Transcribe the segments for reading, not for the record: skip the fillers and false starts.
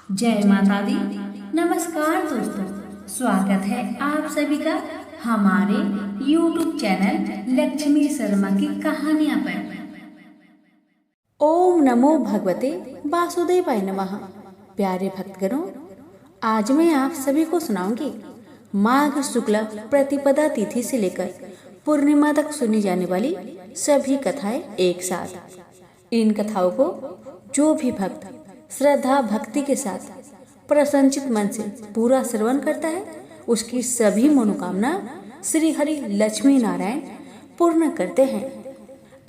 जय माता दी। नमस्कार दोस्तों, स्वागत है आप सभी का हमारे YouTube चैनल लक्ष्मी शर्मा की कहानियां पर। ओम नमो भगवते वासुदेवाय नमः। प्यारे भक्तगणों, आज मैं आप सभी को सुनाऊंगी माघ शुक्ल प्रतिपदा तिथि से लेकर पूर्णिमा तक सुनी जाने वाली सभी कथाएं एक साथ। इन कथाओं को जो भी भक्त श्रद्धा भक्ति के साथ प्रसन्नचित मन से पूरा श्रवण करता है, उसकी सभी मनोकामना श्री हरि लक्ष्मी नारायण पूर्ण करते हैं।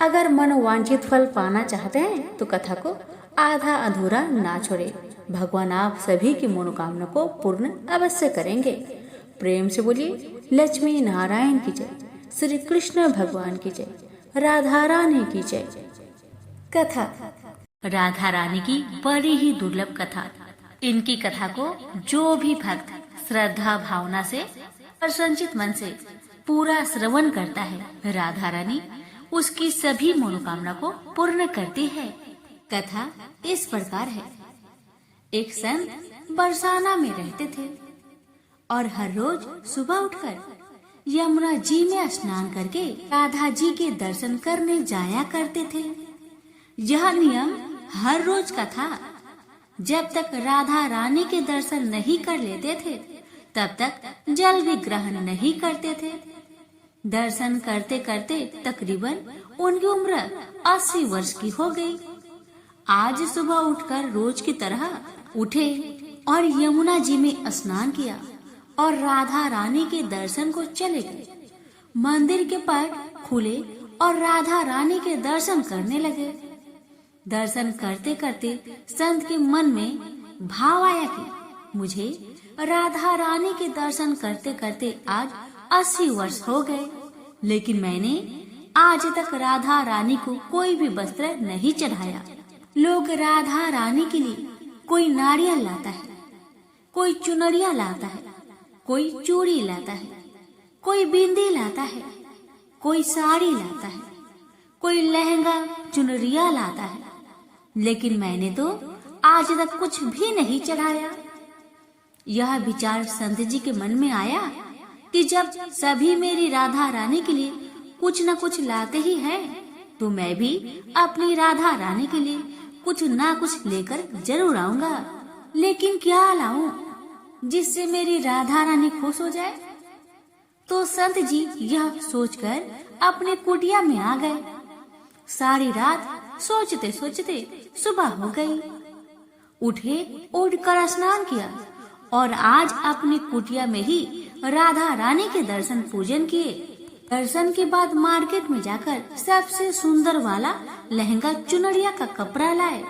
अगर मनोवांछित फल पाना चाहते हैं तो कथा को आधा अधूरा ना छोड़े। भगवान आप सभी की मनोकामना को पूर्ण अवश्य करेंगे। प्रेम से बोलिए लक्ष्मी नारायण की जय, श्री कृष्ण भगवान की जय, राधा रानी की जय। कथा राधा रानी की बड़ी ही दुर्लभ कथा। इनकी कथा को जो भी भक्त श्रद्धा भावना से प्रसन्नचित मन से पूरा श्रवण करता है, राधा रानी उसकी सभी मनोकामना को पूर्ण करती है। कथा इस प्रकार है। एक संत बरसाना में रहते थे और हर रोज सुबह उठकर यमुना जी में स्नान करके राधा जी के दर्शन करने जाया करते थे। यह नियम हर रोज का था। जब तक राधा रानी के दर्शन नहीं कर लेते थे, तब तक जल भी ग्रहण नहीं करते थे। दर्शन करते करते तकरीबन उनकी उम्र 80 वर्ष की हो गई। आज सुबह उठकर रोज की तरह उठे और यमुना जी में स्नान किया और राधा रानी के दर्शन को चले गए। मंदिर के पट खुले और राधा रानी के दर्शन करने लगे। दर्शन करते करते संत के मन में भाव आया कि मुझे राधा रानी के दर्शन करते करते आज 80 वर्ष हो गए, लेकिन मैंने आज तक राधा रानी को कोई भी वस्त्र नहीं चढ़ाया। लोग राधा रानी के लिए कोई नारियल लाता है, कोई चुनरिया लाता है, कोई चूड़ी लाता है, कोई बिंदी लाता है, कोई साड़ी लाता है, कोई लहंगा चुनरिया लाता है, लेकिन मैंने तो आज तक कुछ भी नहीं चढ़ाया। यह विचार संत जी के मन में आया कि जब सभी मेरी राधा रानी के लिए कुछ न कुछ लाते ही हैं, तो मैं भी अपनी राधा रानी के लिए कुछ ना कुछ लेकर जरूर आऊंगा। लेकिन क्या लाऊं जिससे मेरी राधा रानी खुश हो जाए? तो संत जी यह सोचकर अपने कुटिया में आ गए। सारी रात सोचते सोचते सुबह हो गई। उठकर स्नान किया और आज अपनी कुटिया में ही राधा रानी के दर्शन पूजन किए। दर्शन के बाद मार्केट में जाकर सबसे सुंदर वाला लहंगा चुनरिया का कपड़ा लाए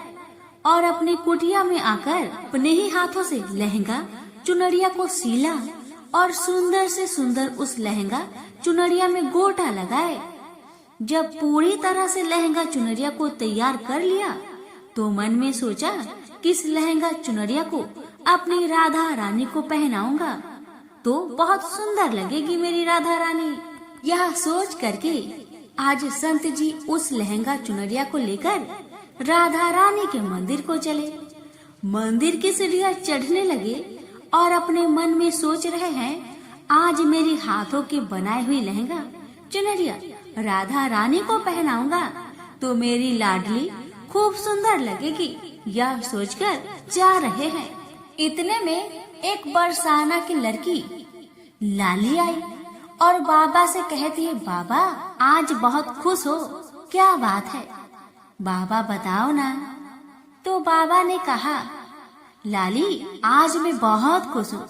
और अपनी कुटिया में आकर अपने ही हाथों से लहंगा चुनरिया को सीला और सुंदर से सुंदर उस लहंगा चुनरिया में गोटा लगाए। जब पूरी तरह से लहंगा चुनरिया को तैयार कर लिया, तो मन में सोचा कि इस लहंगा चुनरिया को अपनी राधा रानी को पहनाऊंगा तो बहुत सुंदर लगेगी मेरी राधा रानी। यह सोच करके आज संत जी उस लहंगा चुनरिया को लेकर राधा रानी के मंदिर को चले। मंदिर की सीढ़ियां चढ़ने लगे और अपने मन में सोच रहे हैं, आज मेरी हाथों के बनाए हुई लहंगा चुनरिया राधा रानी को पहनाऊंगा तो मेरी लाडली खूब सुंदर लगेगी। यह सोचकर जा रहे हैं। इतने में एक बरसाना की लड़की लाली आई और बाबा से कहती है, बाबा आज बहुत खुश हो, क्या बात है? बाबा बताओ ना। तो बाबा ने कहा, लाली आज मैं बहुत खुश हूँ।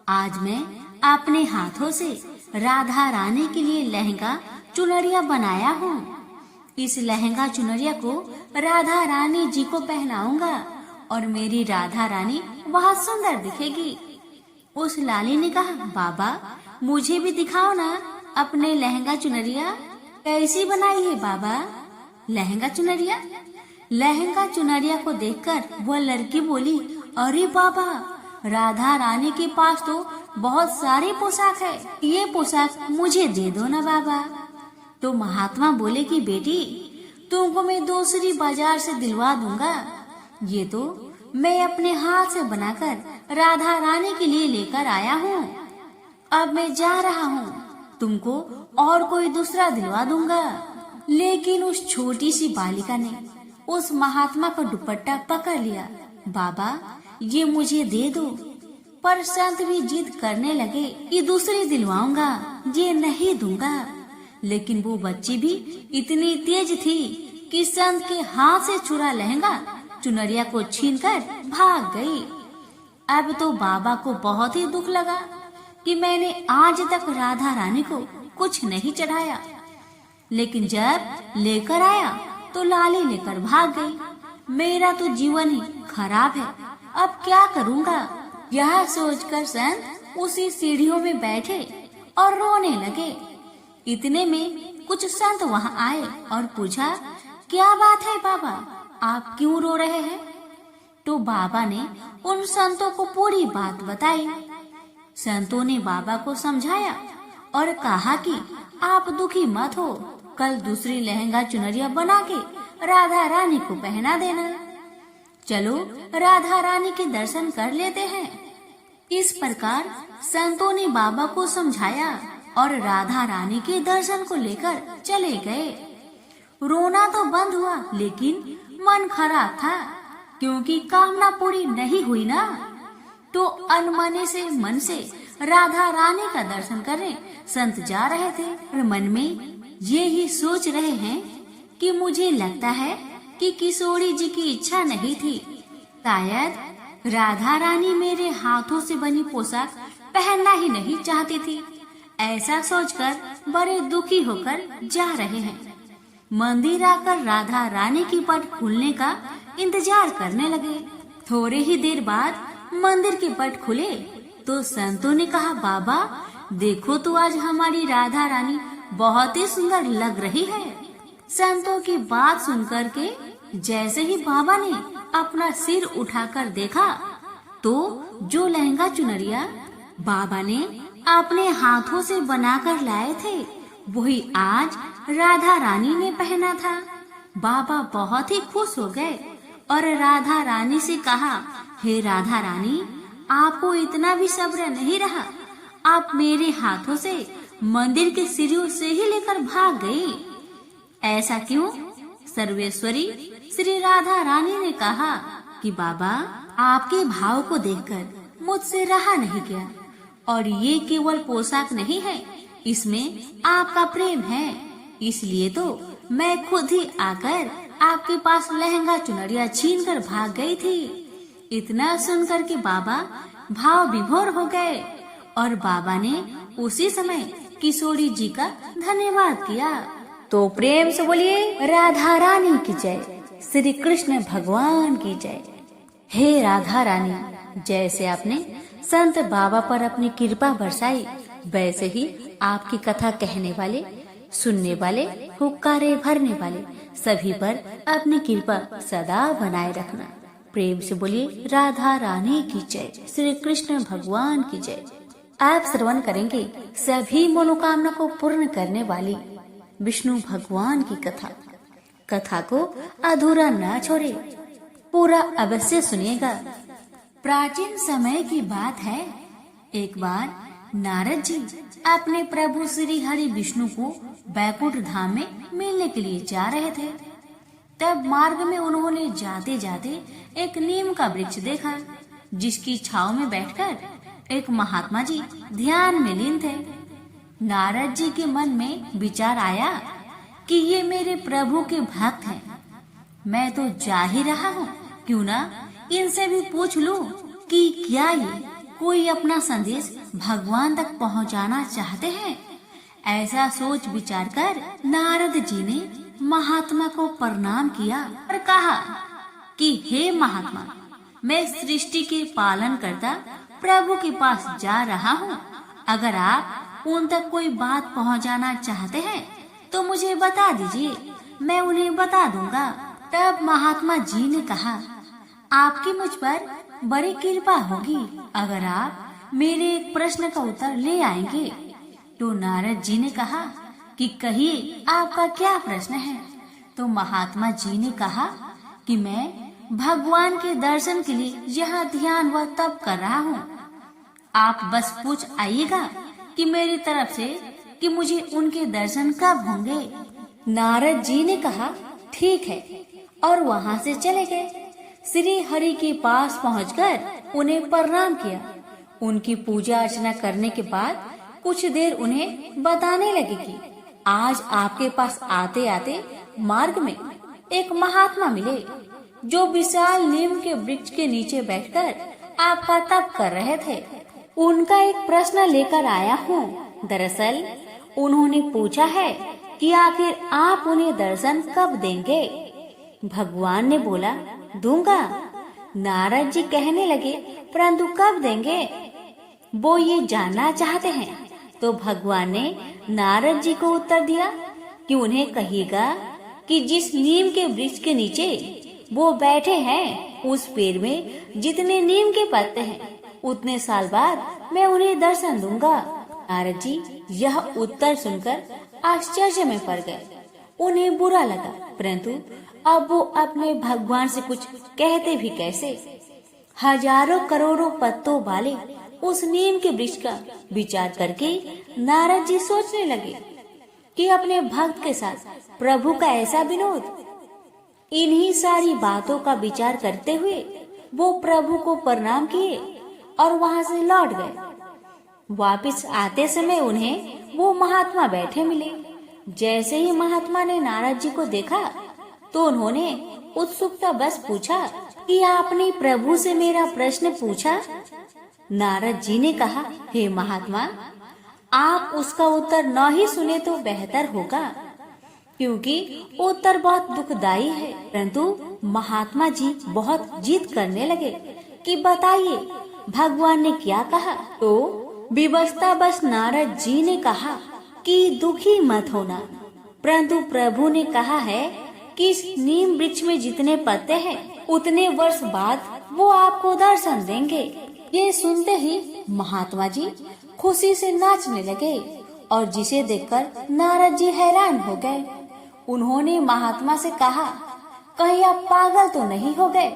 आज मैं अपने हाथों से राधा रानी के लिए लहंगा चुनरिया बनाया हूँ। इस लहंगा चुनरिया को राधा रानी जी को पहनाऊंगा और मेरी राधा रानी बहुत सुंदर दिखेगी। उस लाली ने कहा, बाबा मुझे भी दिखाओ ना अपने लहंगा चुनरिया। कैसी बनाई है बाबा लहंगा चुनरिया? लहंगा चुनरिया को देखकर वह लड़की बोली, अरे बाबा राधा रानी के पास तो बहुत सारे पोशाक है, ये पोशाक मुझे दे दो ना बाबा। तो महात्मा बोले कि बेटी तुमको मैं दूसरी बाजार से दिलवा दूंगा, ये तो मैं अपने हाथ से बनाकर राधा रानी के लिए लेकर आया हूँ। अब मैं जा रहा हूँ, तुमको और कोई दूसरा दिलवा दूंगा। लेकिन उस छोटी सी बालिका ने उस महात्मा का दुपट्टा पकड़ लिया। बाबा, ये मुझे दे दो। पर संत भी जिद करने लगे कि दूसरी दिलवाऊंगा, ये नहीं दूंगा। लेकिन वो बच्ची भी इतनी तेज थी कि संत के हाथ से छुरा लहंगा चुनरिया को छीनकर भाग गई। अब तो बाबा को बहुत ही दुख लगा कि मैंने आज तक राधा रानी को कुछ नहीं चढ़ाया, लेकिन जब लेकर आया तो लाली लेकर भाग गई। मेरा तो जीवन ही खराब है, अब क्या करूँगा। यह सोचकर संत उसी सीढ़ियों में बैठे और रोने लगे। इतने में कुछ संत वहाँ आए और पूछा, क्या बात है बाबा, आप क्यों रो रहे हैं? तो बाबा ने उन संतों को पूरी बात बताई। संतों ने बाबा को समझाया और कहा कि आप दुखी मत हो, कल दूसरी लहंगा चुनरिया बना के राधा रानी को पहना देना। चलो राधा रानी के दर्शन कर लेते हैं। इस प्रकार संतों ने बाबा को समझाया और राधा रानी के दर्शन को लेकर चले गए। रोना तो बंद हुआ, लेकिन मन खराब था क्योंकि कामना पूरी नहीं हुई ना। तो अनमने से मन से राधा रानी का दर्शन करने संत जा रहे थे और मन में ये ही सोच रहे हैं कि मुझे लगता है कि किशोरी जी की इच्छा नहीं थी, शायद राधा रानी मेरे हाथों से बनी पोशाक पहनना ही नहीं चाहती थी। ऐसा सोचकर बड़े दुखी होकर जा रहे हैं। मंदिर आकर राधा रानी की पट खुलने का इंतजार करने लगे। थोड़े ही देर बाद मंदिर के पट खुले तो संतों ने कहा, बाबा देखो तो आज हमारी राधा रानी बहुत ही सुंदर लग रही है। संतों की बात सुनकर के जैसे ही बाबा ने अपना सिर उठाकर देखा तो जो लहंगा चुनरिया बाबा ने अपने हाथों से बनाकर लाए थे वही आज राधा रानी ने पहना था। बाबा बहुत ही खुश हो गए और राधा रानी से कहा, हे राधा रानी, आपको इतना भी सब्र नहीं रहा, आप मेरे हाथों से मंदिर के सीढ़ियों से ही लेकर भाग गई। ऐसा क्यों? सर्वेश्वरी श्री राधा रानी ने कहा कि बाबा आपके भाव को देखकर मुझसे रहा नहीं गया, और ये केवल पोशाक नहीं है, इसमें आपका प्रेम है। इसलिए तो मैं खुद ही आकर आपके पास लहंगा चुनरिया छीन कर भाग गई थी। इतना सुनकर के बाबा भाव विभोर हो गए और बाबा ने उसी समय किशोरी जी का धन्यवाद किया। तो प्रेम से बोलिए राधा रानी की जय, श्री कृष्ण भगवान की जय। हे राधा रानी, जैसे आपने संत बाबा पर अपनी कृपा बरसाई, वैसे ही आपकी कथा कहने वाले, सुनने वाले, हुक्कारे भरने वाले सभी पर अपनी कृपा सदा बनाए रखना। प्रेम से बोलिए राधा रानी की जय, श्री कृष्ण भगवान की जय। आप श्रवण करेंगे सभी मनोकामना को पूर्ण करने वाली विष्णु भगवान की कथा। कथा को अधूरा न छोड़े, पूरा अवश्य सुनिएगा। प्राचीन समय की बात है, एक बार नारद जी अपने प्रभु श्री हरि विष्णु को बैकुंठ धाम में मिलने के लिए जा रहे थे। तब मार्ग में उन्होंने जाते जाते एक नीम का वृक्ष देखा, जिसकी छांव में बैठकर एक महात्मा जी ध्यान में लीन थे। नारद जी के मन में विचार आया कि ये मेरे प्रभु के भक्त हैं, मैं तो जा ही रहा हूँ, क्यों ना इनसे भी पूछ लूं कि क्या ये कोई अपना संदेश भगवान तक पहुँचाना चाहते हैं। ऐसा सोच विचार कर नारद जी ने महात्मा को प्रणाम किया और कहा कि हे महात्मा, मैं सृष्टि के पालन करता प्रभु के पास जा रहा हूँ। अगर आप उन तक कोई बात पहुँचाना चाहते हैं तो मुझे बता दीजिए, मैं उन्हें बता दूंगा। तब महात्मा जी ने कहा, आपकी मुझ पर बड़ी कृपा होगी अगर आप मेरे एक प्रश्न का उत्तर ले आएंगे। तो नारद जी ने कहा कि कहिए आपका क्या प्रश्न है। तो महात्मा जी ने कहा कि मैं भगवान के दर्शन के लिए यह ध्यान व तप कर रहा हूँ। आप बस पूछ आइएगा कि मेरी तरफ से कि मुझे उनके दर्शन कब होंगे। नारद जी ने कहा ठीक है और वहाँ से चले गए। श्री हरि के पास पहुंचकर उन्हें प्रणाम किया। उनकी पूजा अर्चना करने के बाद कुछ देर उन्हें बताने लगे कि आज आपके पास आते आते मार्ग में एक महात्मा मिले जो विशाल नीम के वृक्ष के नीचे बैठकर आपका तप कर रहे थे। उनका एक प्रश्न लेकर आया हूँ। दरअसल उन्होंने पूछा है कि आखिर आप उन्हें दर्शन कब देंगे। भगवान ने बोला दूंगा। नारद जी कहने लगे परंतु कब देंगे, वो ये जानना चाहते हैं। तो भगवान ने नारद जी को उत्तर दिया कि उन्हें कहिएगा कि जिस नीम के वृक्ष के नीचे वो बैठे हैं उस पेड़ में जितने नीम के पत्ते हैं उतने साल बाद मैं उन्हें दर्शन दूंगा। नारद जी यह उत्तर सुनकर आश्चर्य में पड़ गए। उन्हें बुरा लगा परंतु अब वो अपने भगवान से कुछ कहते भी कैसे। हजारों करोड़ों पत्तों वाले उस नीम के वृक्ष का विचार करके नारद जी सोचने लगे कि अपने भक्त के साथ प्रभु का ऐसा विनोद। इन्हीं सारी बातों का विचार करते हुए वो प्रभु को प्रणाम किए और वहाँ से लौट गए। वापस आते समय उन्हें वो महात्मा बैठे मिले। जैसे ही महात्मा ने नारद जी को देखा तो उन्होंने उत्सुकता बस पूछा कि आपने प्रभु से मेरा प्रश्न पूछा। नारद जी ने कहा हे महात्मा, आप उसका उत्तर न ही सुने तो बेहतर होगा क्योंकि उत्तर बहुत दुखदाई है। परंतु महात्मा जी बहुत जिद करने लगे कि बताइए भगवान ने क्या कहा। तो विवशता बस नारद जी ने कहा कि दुखी मत होना, परंतु प्रभु ने कहा है कि इस नीम वृक्ष में जितने पत्ते हैं उतने वर्ष बाद वो आपको दर्शन देंगे। ये सुनते ही महात्मा जी खुशी से नाचने लगे और जिसे देखकर नारद जी हैरान हो गए। उन्होंने महात्मा से कहा कहीं आप पागल तो नहीं हो गए।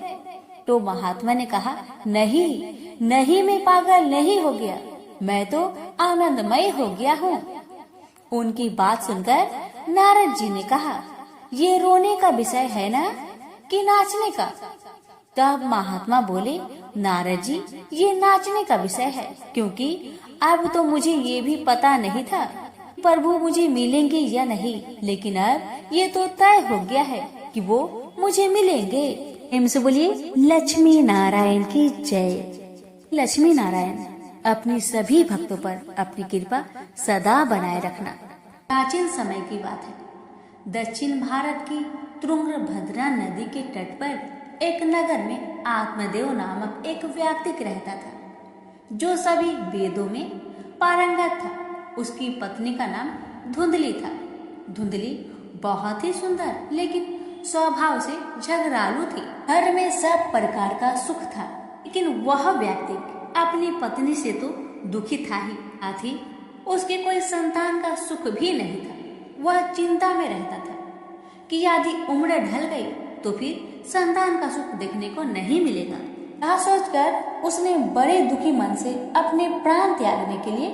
तो महात्मा ने कहा नहीं मैं पागल नहीं हो गया, मैं तो आनंदमय हो गया हूँ। उनकी बात सुनकर नारद जी ने कहा ये रोने का विषय है ना कि नाचने का। तब महात्मा बोले नारद जी ये नाचने का विषय है क्योंकि अब तो मुझे ये भी पता नहीं था प्रभु मुझे मिलेंगे या नहीं, लेकिन अब ये तो तय हो गया है कि वो मुझे मिलेंगे। इनसे बोलिए लक्ष्मी नारायण की जय। लक्ष्मी नारायण अपनी सभी भक्तों पर अपनी कृपा सदा बनाए रखना। प्राचीन समय की बात है। दक्षिण भारत की तुंगभद्रा नदी के तट पर एक नगर में आत्मदेव नामक एक व्यक्ति रहता था जो सभी वेदों में पारंगत था। उसकी पत्नी का नाम धुंधली था। धुंधली बहुत ही सुंदर लेकिन स्वभाव से झगड़ालू थी। घर में सब प्रकार का सुख था, लेकिन वह व्यक्ति अपनी पत्नी से तो दुखी था ही, साथ ही उसके कोई संतान का सुख भी नहीं था। वह चिंता में रहता था कि यदि उम्र ढल गई तो फिर संतान का सुख देखने को नहीं मिलेगा। यह सोचकर उसने बड़े दुखी मन से अपने प्राण त्यागने के लिए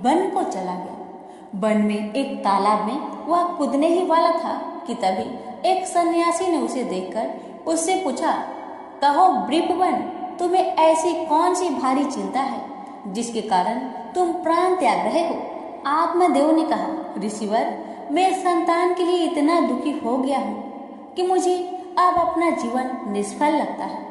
वन को चला गया। वन में एक तालाब में वह कूदने ही वाला था कि तभी एक सन्यासी ने उसे देखकर उससे पूछा, कहो वृपवन, तुम्हें ऐसी कौन सी भारी चिंता है जिसके कारण तुम प्राण त्याग रहे हो। आत्मदेव ने कहा, ऋषिवर, मैं संतान के लिए इतना दुखी हो गया हूँ कि मुझे अब अपना जीवन निष्फल लगता है।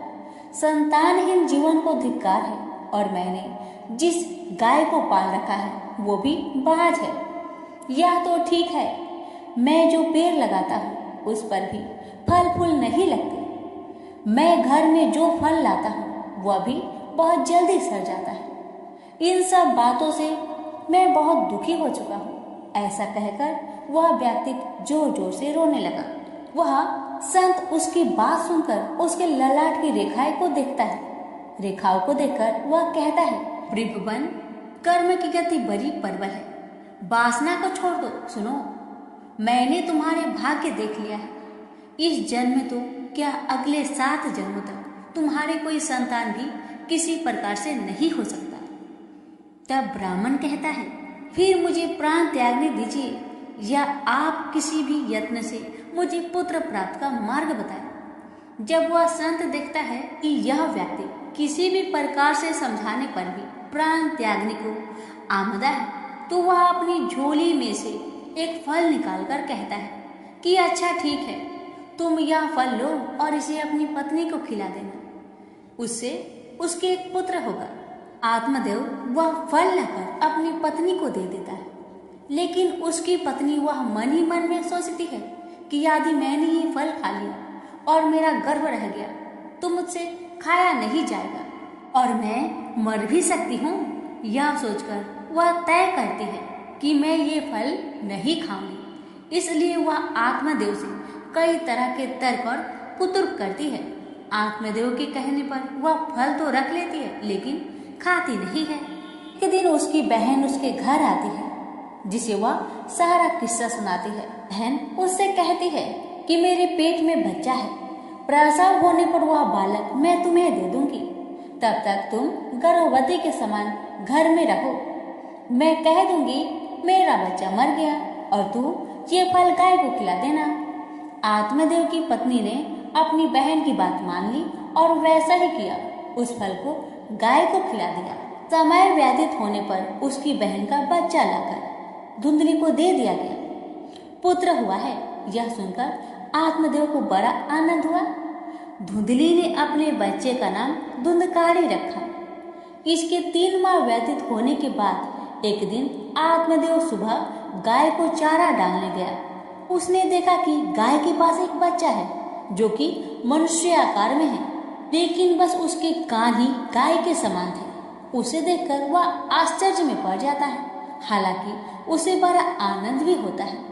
संतानहीन जीवन को धिक्कार है और मैंने जिस गाय को पाल रखा है वो भी बाज है। यह तो ठीक है, मैं जो पेड़ लगाता हूँ उस पर भी फल फूल नहीं लगते। मैं घर में जो फल लाता हूँ वह भी बहुत जल्दी सड़ जाता है। इन सब बातों से मैं बहुत दुखी हो चुका हूँ। ऐसा कहकर वह व्यक्ति जोर जोर से रोने लगा। वह संत उसकी बात सुनकर उसके ललाट की रेखाएं को देखता है। रेखाओं को देखकर वह कहता है, वृपवन, कर्म की गति बड़ी प्रबल है, वासना को छोड़ दो। सुनो, मैंने तुम्हारे भाग्य देख लिया है। इस जन्म में तो क्या अगले 7 जन्मों तक तुम्हारे कोई संतान भी किसी प्रकार से नहीं हो सकता? तब ब्राह्मण कहता है, फिर मुझे प्राण त्यागने दीजिए, या आप किसी भी यत्न से मुझे पुत्र प्राप्त का मार्ग बताएं। जब वह संत देखता है कि यह व्यक्ति किसी भी प्रकार से समझाने पर भी प्राण त्यागने को आमदा है, तो वह अपनी झोली में से एक फल निकालकर कहता है कि अच्छा ठीक है, तुम यह फल लो और इसे अपनी पत्नी को खिला देना, उससे उसके एक पुत्र होगा। आत्मदेव वह फल लाकर अपनी पत्नी को दे देता है, लेकिन उसकी पत्नी वह मन ही मन में सोचती है कि यदि मैंने ये फल खा लिया और मेरा गर्भ रह गया तो मुझसे खाया नहीं जाएगा और मैं मर भी सकती हूँ। यह सोचकर वह तय करती है कि मैं ये फल नहीं खाऊंगी। इसलिए वह आत्मदेव से कई तरह के तर्क और कुतर्क करती है। आत्मदेव के कहने पर वह फल तो रख लेती है, लेकिन खाती नहीं है। एक दिन उसकी बहन उसके घर आती है, जिसे वह सारा किस्सा सुनाती है। बहन उससे कहती है कि मेरे पेट में बच्चा है, प्रसव होने पर वह बालक मैं तुम्हें दे दूंगी, तब तक तुम गर्भवती के समान घर में रहो। मैं कह दूंगी मेरा बच्चा मर गया और तू ये फल गाय को खिला देना। आत्मदेव की पत्नी ने अपनी बहन की बात मान ली और वैसा ही किया, उस फल को गाय को खिला दिया। समय व्यतीत होने पर उसकी बहन का बच्चा लाकर धुंधली को दे दिया गया। पुत्र हुआ है, यह सुनकर आत्मदेव को बड़ा आनंद हुआ। धुंधली ने अपने बच्चे का नाम धुंधकारी रखा। इसके 3 माह व्यतीत होने के बाद एक दिन आत्मदेव सुबह गाय को चारा डालने गया। उसने देखा कि गाय के पास एक बच्चा है जो कि मनुष्य आकार में है, लेकिन बस उसके कान ही गाय के समान थे। उसे देखकर वह आश्चर्य में पड़ जाता है, हालांकि उसे बड़ा आनंद भी होता है।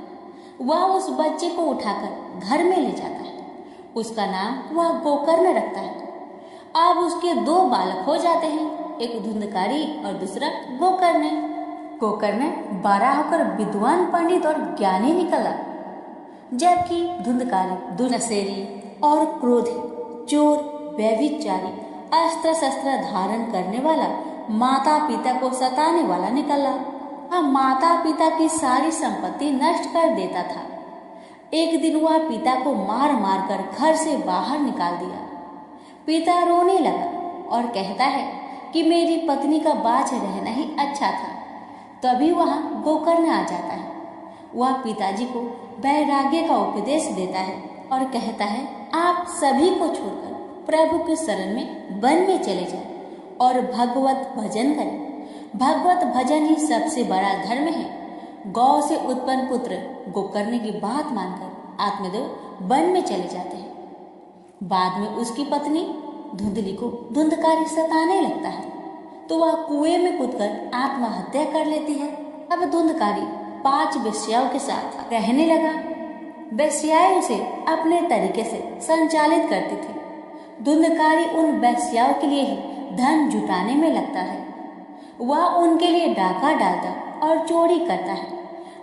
वह उस बच्चे को उठाकर घर में ले जाता है। उसका नाम वह गोकर्ण रखता है। अब उसके 2 बालक हो जाते हैं, एक धुंधकारी और दूसरा गोकर्ण। गोकर्ण बड़ा होकर विद्वान, पंडित और ज्ञानी निकला, जबकि धुंधकारी दुर्नसेरी और क्रोधी, चोर, व्यभिचारी, अस्त्र शस्त्र धारण करने वाला, माता पिता को सताने वाला निकला। वह माता पिता की सारी संपत्ति नष्ट कर देता था। एक दिन वह पिता को मार मार कर घर से बाहर निकाल दिया। पिता रोने लगा और कहता है कि मेरी पत्नी का बाँझ रहना ही अच्छा था। तभी वहाँ गोकर्ण आ जाता है। वह पिताजी को वैराग्य का उपदेश देता है और कहता है, आप सभी को छोड़कर प्रभु के शरण में वन में चले जाएं और भगवत भजन करें। भगवत भजन ही सबसे बड़ा धर्म है। गौ से उत्पन्न पुत्र गोकर्ण की बात मानकर आत्मदेव वन में चले जाते हैं। बाद में उसकी पत्नी धुंधली को धुंधकारी सताने लगता है, तो वह कुएं में कूदकर आत्महत्या कर लेती है। अब धुंधकारी 5 वेश्याओं के साथ रहने लगा। वेश्याएं उसे अपने तरीके से संचालित करती थी। धुंधकारी उन वेश्याओं के लिए ही धन जुटाने में लगता है। वह उनके लिए डाका डालता और चोरी करता है।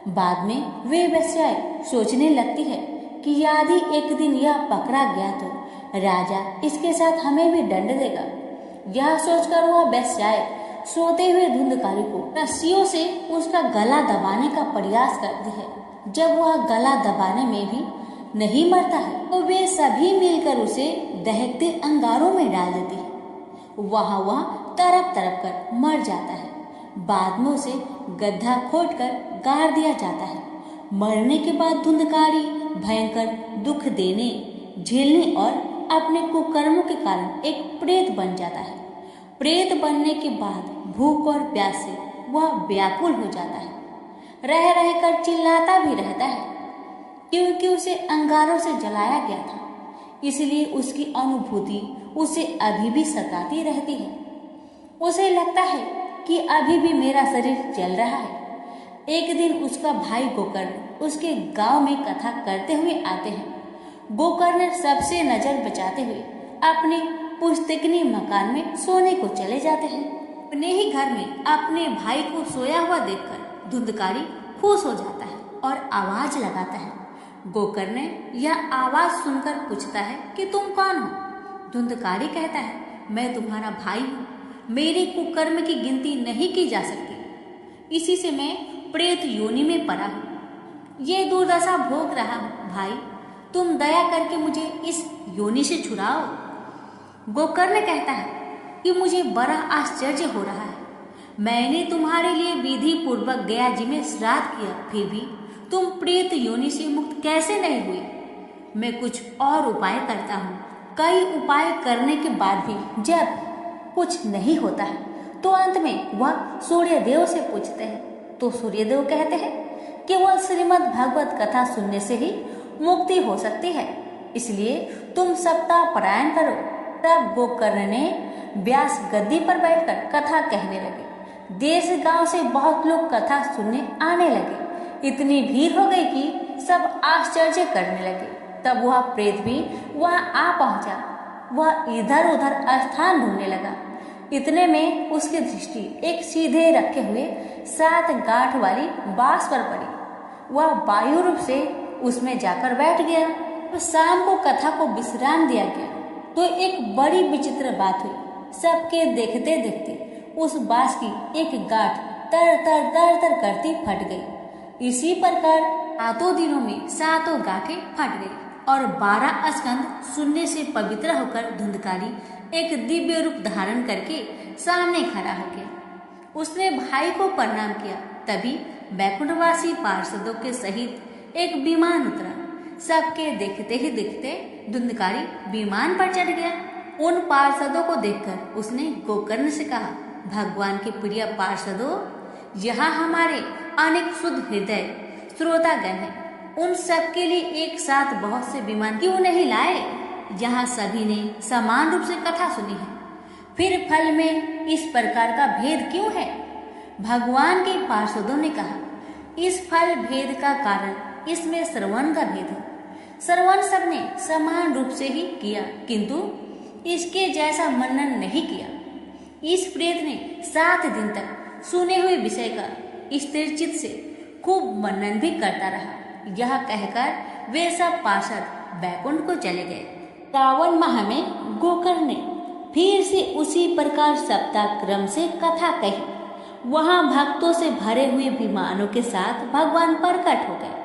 बाद में वे वेश्याएं सोचने लगती है कि यदि एक दिन यह पकड़ा गया तो राजा इसके साथ हमें भी दंड देगा। यह सोचकर वह वेश्याएं सोते हुए धुंधकारी को रस्सियों से उसका गला दबाने का प्रयास करती है। जब वह गला दबाने में भी नहीं मरता है तो वे सभी मिलकर उसे दहकते अंगारों में डाल देती है। वहाँ वह तड़प तड़प कर मर जाता है। बाद में उसे गड्ढा खोदकर गाड़ दिया जाता है। मरने के बाद धुंधकारी भयंकर दुख देने, झेलने और अपने कुकर्मों के कारण एक प्रेत बन जाता है। प्रेत बनने के बाद भूख और प्यास से वह व्याकुल हो जाता है। रह रहकर चिल्लाता भी रहता है, क्योंकि उसे अंगारों से जलाया गया था। इसलिए उसकी अनुभूति उसे अभी भी सताती रहती है। उसे लगता है कि अभी भी मेरा शरीर जल रहा है। एक दिन उसका भाई गोकर्ण उसके गांव में कथा करते हुए आते हैं। गोकर्ण सबसे नजर बचाते हुए अपने पुस्तकनी मकान में सोने को चले जाते हैं। अपने ही घर में अपने भाई को सोया हुआ देखकर धुंधकारी खुश हो जाता है और आवाज लगाता है, गोकर्ण यह आवाज सुनकर पूछता है कि तुम कौन हो? धुंधकारी कहता है, मैं तुम्हारा भाई हूँ, मेरे कुकर्म की गिनती नहीं की जा सकती, इसी से मैं प्रेत योनि में पड़ा हूँ, ये दुर्दशा भोग रहा हूँ। भाई तुम दया करके मुझे इस योनि से छुड़ाओ। गोकर्ण कहता है कि मुझे बड़ा आश्चर्य हो रहा है, मैंने तुम्हारे लिए विधि पूर्वक गया जी में श्राद्ध किया, फिर भी तुम प्रेत योनि से मुक्त कैसे नहीं हुई? मैं कुछ और उपाय करता हूँ। कई उपाय करने के बाद भी जब कुछ नहीं होता है तो अंत में वह सूर्यदेव से पूछते हैं, तो सूर्यदेव कहते हैं केवल श्रीमद् भागवत कथा सुनने से ही मुक्ति हो सकती है, इसलिए तुम सप्ताह पारायण करो। तब गोकर्ण ने व्यास गद्दी पर बैठकर कथा कहने लगे। देश गांव से बहुत लोग कथा सुनने आने लगे। इतनी भीड़ हो गई कि सब आश्चर्य करने लगे। तब वह प्रेत भी वहां आ पहुंचा। वह इधर उधर स्थान ढूंढने लगा। इतने में उसकी दृष्टि एक सीधे रखे हुए 7 गांठ वाली बांस पर पड़ी। वह वायु रूप से उसमें जाकर बैठ गया। तो शाम को कथा को विश्राम दिया गया तो एक बड़ी विचित्र बात हुई। सबके देखते देखते उस बांस की एक गांठ तर तर तर तर करती फट गई। इसी प्रकार 7 दिनों में 7 गांठें फट गई और 12 स्कंद सुनने से पवित्र होकर धुंधकारी एक दिव्य रूप धारण करके सामने खड़ा हो गया। उसने भाई को प्रणाम किया। तभी बैकुंठवासी पार्षदों के सहित एक विमान उतरा। सबके देखते ही देखते धुंधकारी विमान पर चढ़ गया। उन पार्षदों को देखकर उसने गोकर्ण से कहा, भगवान के प्रिय पार्षदों, यहाँ हमारे अनेक शुद्ध हृदय श्रोतागण हैं, उन सब के लिए एक साथ बहुत से विमान क्यों नहीं लाए? यहाँ सभी ने समान रूप से कथा सुनी है, फिर फल में इस प्रकार का भेद क्यों है? भगवान के पार्षदों ने कहा, इस फल भेद का कारण इसमें श्रवण का भेद है। श्रवण सबने समान रूप से ही किया, किंतु इसके जैसा मनन नहीं किया। इस प्रेत ने 7 दिन तक सुने हुए विषय का स्थिर चित्त से खूब मनन भी करता रहा। यह कहकर वे सब पार्षद बैकुंठ को चले गए। श्रावण माह में गोकर्ण ने फिर से उसी प्रकार सप्ताह क्रम से कथा कही। वहां भक्तों से भरे हुए विमानों के साथ भगवान प्रकट हो गए।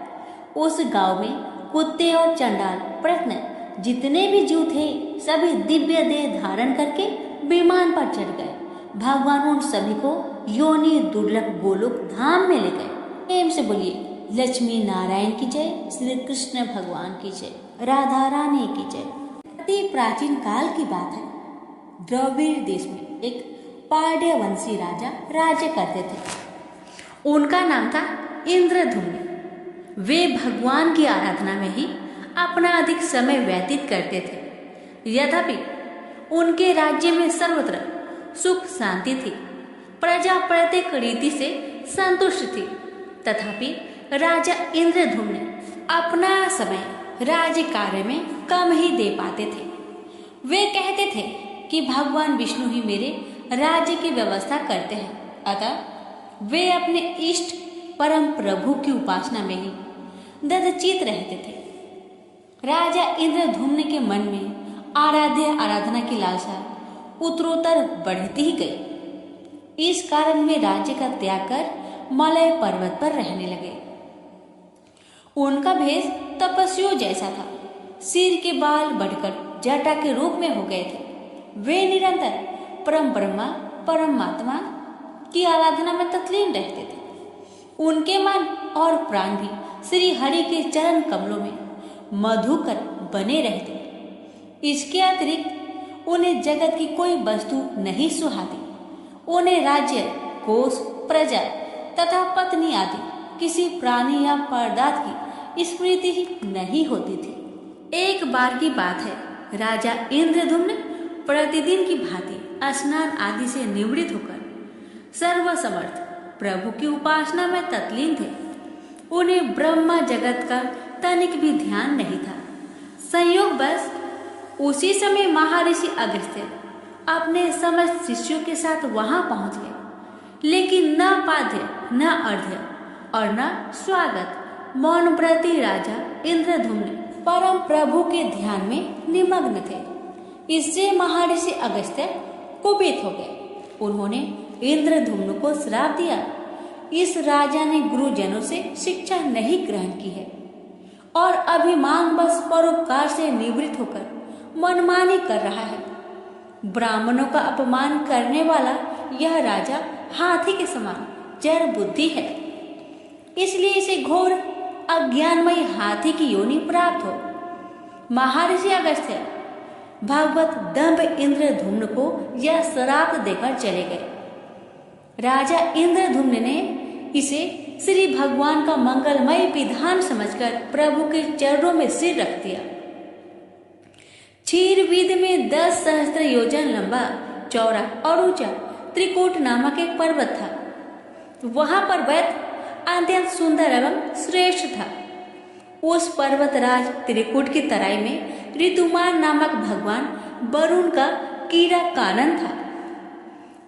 उस गांव में कुत्ते और चंडाल प्रश्न जितने भी जीव थे सभी दिव्य देह धारण करके विमान पर चढ़ गए। भगवान उन सभी को योनि दुर्लभ गोलोक धाम में ले गए। प्रेम से बोलिए लक्ष्मी नारायण की जय, श्री कृष्ण भगवान की जय, राधा रानी की जय। अति प्राचीन काल की बात है। द्रविड़ देश में एक पांड्यवंशी राजा राज्य करते थे। उनका नाम था इंद्रधुम्न। वे भगवान की आराधना में ही अपना अधिक समय व्यतीत करते थे। यद्यपि उनके राज्य में सर्वत्र सुख शांति थी, प्रजा प्रत्येक रीति से संतुष्ट थी, तथापि राजा इंद्रधुम्न अपना समय राज्य कार्य में कम ही दे पाते थे। वे कहते थे कि भगवान विष्णु ही मेरे राज्य की व्यवस्था करते हैं, अतः वे अपने इष्ट परम प्रभु की उपासना में ही ददचित रहते थे। राजा इंद्रधुम्न के मन में आराध्य आराधना की लालसा उत्तरोत्तर बढ़ती ही गई। इस कारण वे राज्य का त्याग कर मलय पर्वत पर रहने लगे। उनका भेष तपस्वियों जैसा था। सिर के बाल बढ़कर जटा के रूप में हो गए थे। वे निरंतर परम ब्रह्मा परमात्मा की आराधना में तल्लीन रहते थे। उनके मन और प्राण भी श्री हरि के चरण कमलों में मधुकर बने रहते। इसके अतिरिक्त उन्हें जगत की कोई वस्तु नहीं सुहाती। उन्हें राज्य, कोष, प्रजा तथा पत्नी आदि किसी प्राणी या पदार्थ की स्मृति ही नहीं होती थी। एक बार की बात है, राजा इंद्रधुम्न प्रतिदिन की भांति स्नान आदि से निवृत्त होकर सर्वसमर्थ प्रभु की उपासना में तल्लीन थे। उन्हें ब्रह्मा जगत का तनिक भी ध्यान नहीं था। संयोग बस उसी समय महर्षि अगस्त्य अपने समस्त शिष्यों के साथ वहां पहुंच गए, लेकिन न पाद्य, न अर्घ्य और न स्वागत मौनव्रती राजा इंद्रधुम्न परम प्रभु के ध्यान में निमग्न थे। इससे महर्षि अगस्त्य कुपित हो गए। उन्होंने इंद्रधुम्न को श्राप दिया, इस राजा ने गुरुजनों से शिक्षा नहीं ग्रहण की है और अभिमान बस परोपकार से निवृत्त होकर मनमानी कर रहा है। ब्राह्मणों का अपमान करने वाला यह राजा हाथी के समान जड़ बुद्धि है, इसलिए इसे घोर अज्ञानमयी हाथी की योनि प्राप्त हो। महर्षि अगस्त्य भगवत दंभ इंद्रधुम्न को यह श्राप देकर चले गए। राजा इंद्रधुम्न ने इसे श्री भगवान का मंगलमय विधान समझकर प्रभु के चरणों में सिर रख दिया। क्षीरविद में 10 सहस्त्र योजन लंबा, चौड़ा और ऊंचा त्रिकूट नामक एक पर्वत था। वहां पर वैद्य अत्यंत सुंदर एवं श्रेष्ठ था। उस पर्वतराज त्रिकूट की तराई में ऋतुमान नामक भगवान वरुण का कीड़ा कानन था।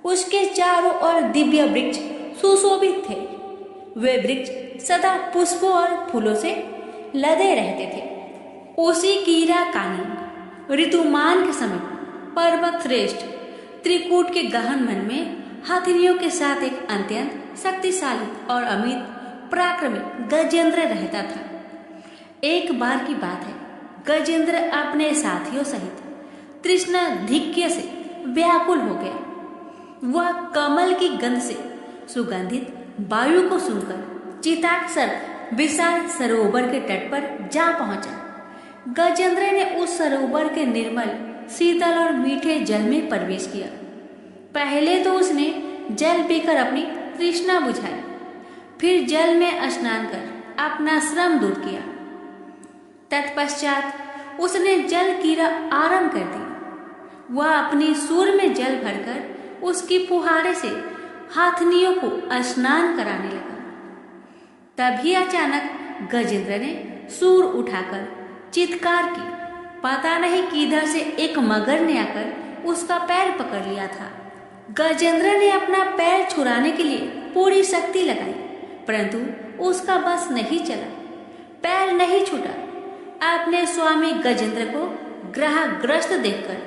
उसके चारों ओर दिव्य वृक्ष सुशोभित थे। वे वृक्ष सदा पुष्पों और फूलों से लदे रहते थे। उसी कीड़ा कानन ऋतुमान के समीप पर्वत श्रेष्ठ त्रिकूट के गहन मन में हथनियों के साथ एक अत्यंत शक्तिशाली और अमित पराक्रमी गजेंद्र रहता था। एक बार की बात है, गजेंद्र अपने साथियों सहित तृष्णाधिक्य से व्याकुल हो गया। वह कमल की गंध से सुगंधित वायु को सुनकर चिताक्षर विशाल सरोवर के तट पर जा पहुंचा। गजेंद्र ने उस सरोवर के निर्मल, शीतल और मीठे जल में प्रवेश किया। पहले तो उसने जल पीकर अपनी तृष्णा बुझाई, फिर जल में स्नान कर अपना श्रम दूर किया। तत्पश्चात उसने जल क्रीड़ा आरंभ कर दी। वह अपनी सूर में जल भरकर उसकी फुहारे से हाथनियों को स्नान कराने लगा। तभी अचानक गजेंद्र ने सूर उठाकर चित्कार की। पता नहीं किधर से एक मगर ने आकर उसका पैर पकड़ लिया था। गजेंद्र ने अपना पैर छुड़ाने के लिए पूरी शक्ति लगाई, परंतु उसका बस नहीं चला, पैर नहीं छूटा। अपने स्वामी गजेंद्र को ग्रहग्रस्त देखकर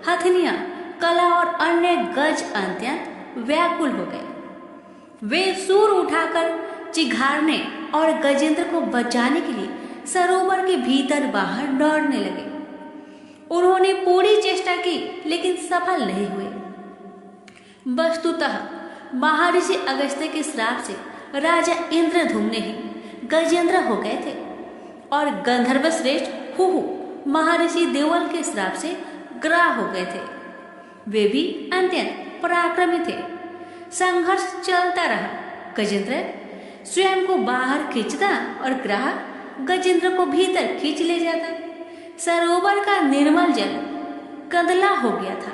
हथनियां, कला और अन्य गज अत्यंत व्याकुल हो गए। वे सूर उठाकर चिघाड़ने और गजेंद्र को बचाने के लिए सरोवर के भीतर बाहर दौड़ने लगे। उन्होंने पूरी चेष्टा की, लेकिन सफल नहीं हुए। वस्तुतः महर्षि अगस्त्य के श्राप से राजा इंद्रधुम्न ही गजेंद्र हो गए थे और गंधर्व श्रेष्ठ हुहु महर्षि देवल के श्राप से ग्राह हो गए थे। वे भी अत्यंत पराक्रमी थे। संघर्ष चलता रहा। गजेंद्र स्वयं को बाहर खींचता और ग्राह गजेंद्र को भीतर खींच ले जाता। सरोवर का निर्मल जल कंदला हो गया था।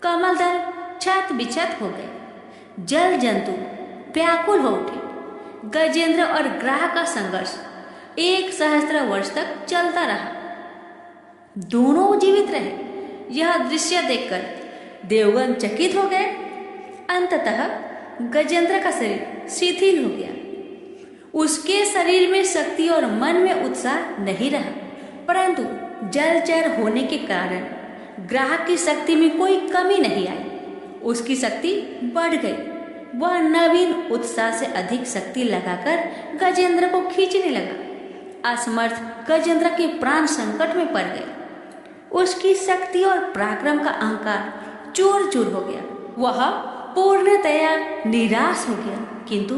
कमल दल छत बिछत हो गए। जल जंतु व्याकुल हो उठे। गजेंद्र और ग्राह का संघर्ष 1 सहस्त्र वर्ष तक चलता रहा। दोनों जीवित रहे। यह दृश्य देखकर देवगण चकित हो गए। अंततः गजेंद्र का शरीर शिथिल हो गया। उसके शरीर में शक्ति और मन में उत्साह नहीं रहा, परंतु जलचर होने के कारण ग्राहक की शक्ति में कोई कमी नहीं आई। उसकी शक्ति बढ़ गई। वह नवीन उत्साह से अधिक शक्ति लगाकर गजेंद्र को खींचने लगा। असमर्थ गजेंद्र के प्राण संकट में पड़ गए। उसकी शक्ति और पराक्रम का अहंकार चूर चूर हो गया। वह पूर्णतया निराश हो गया, किंतु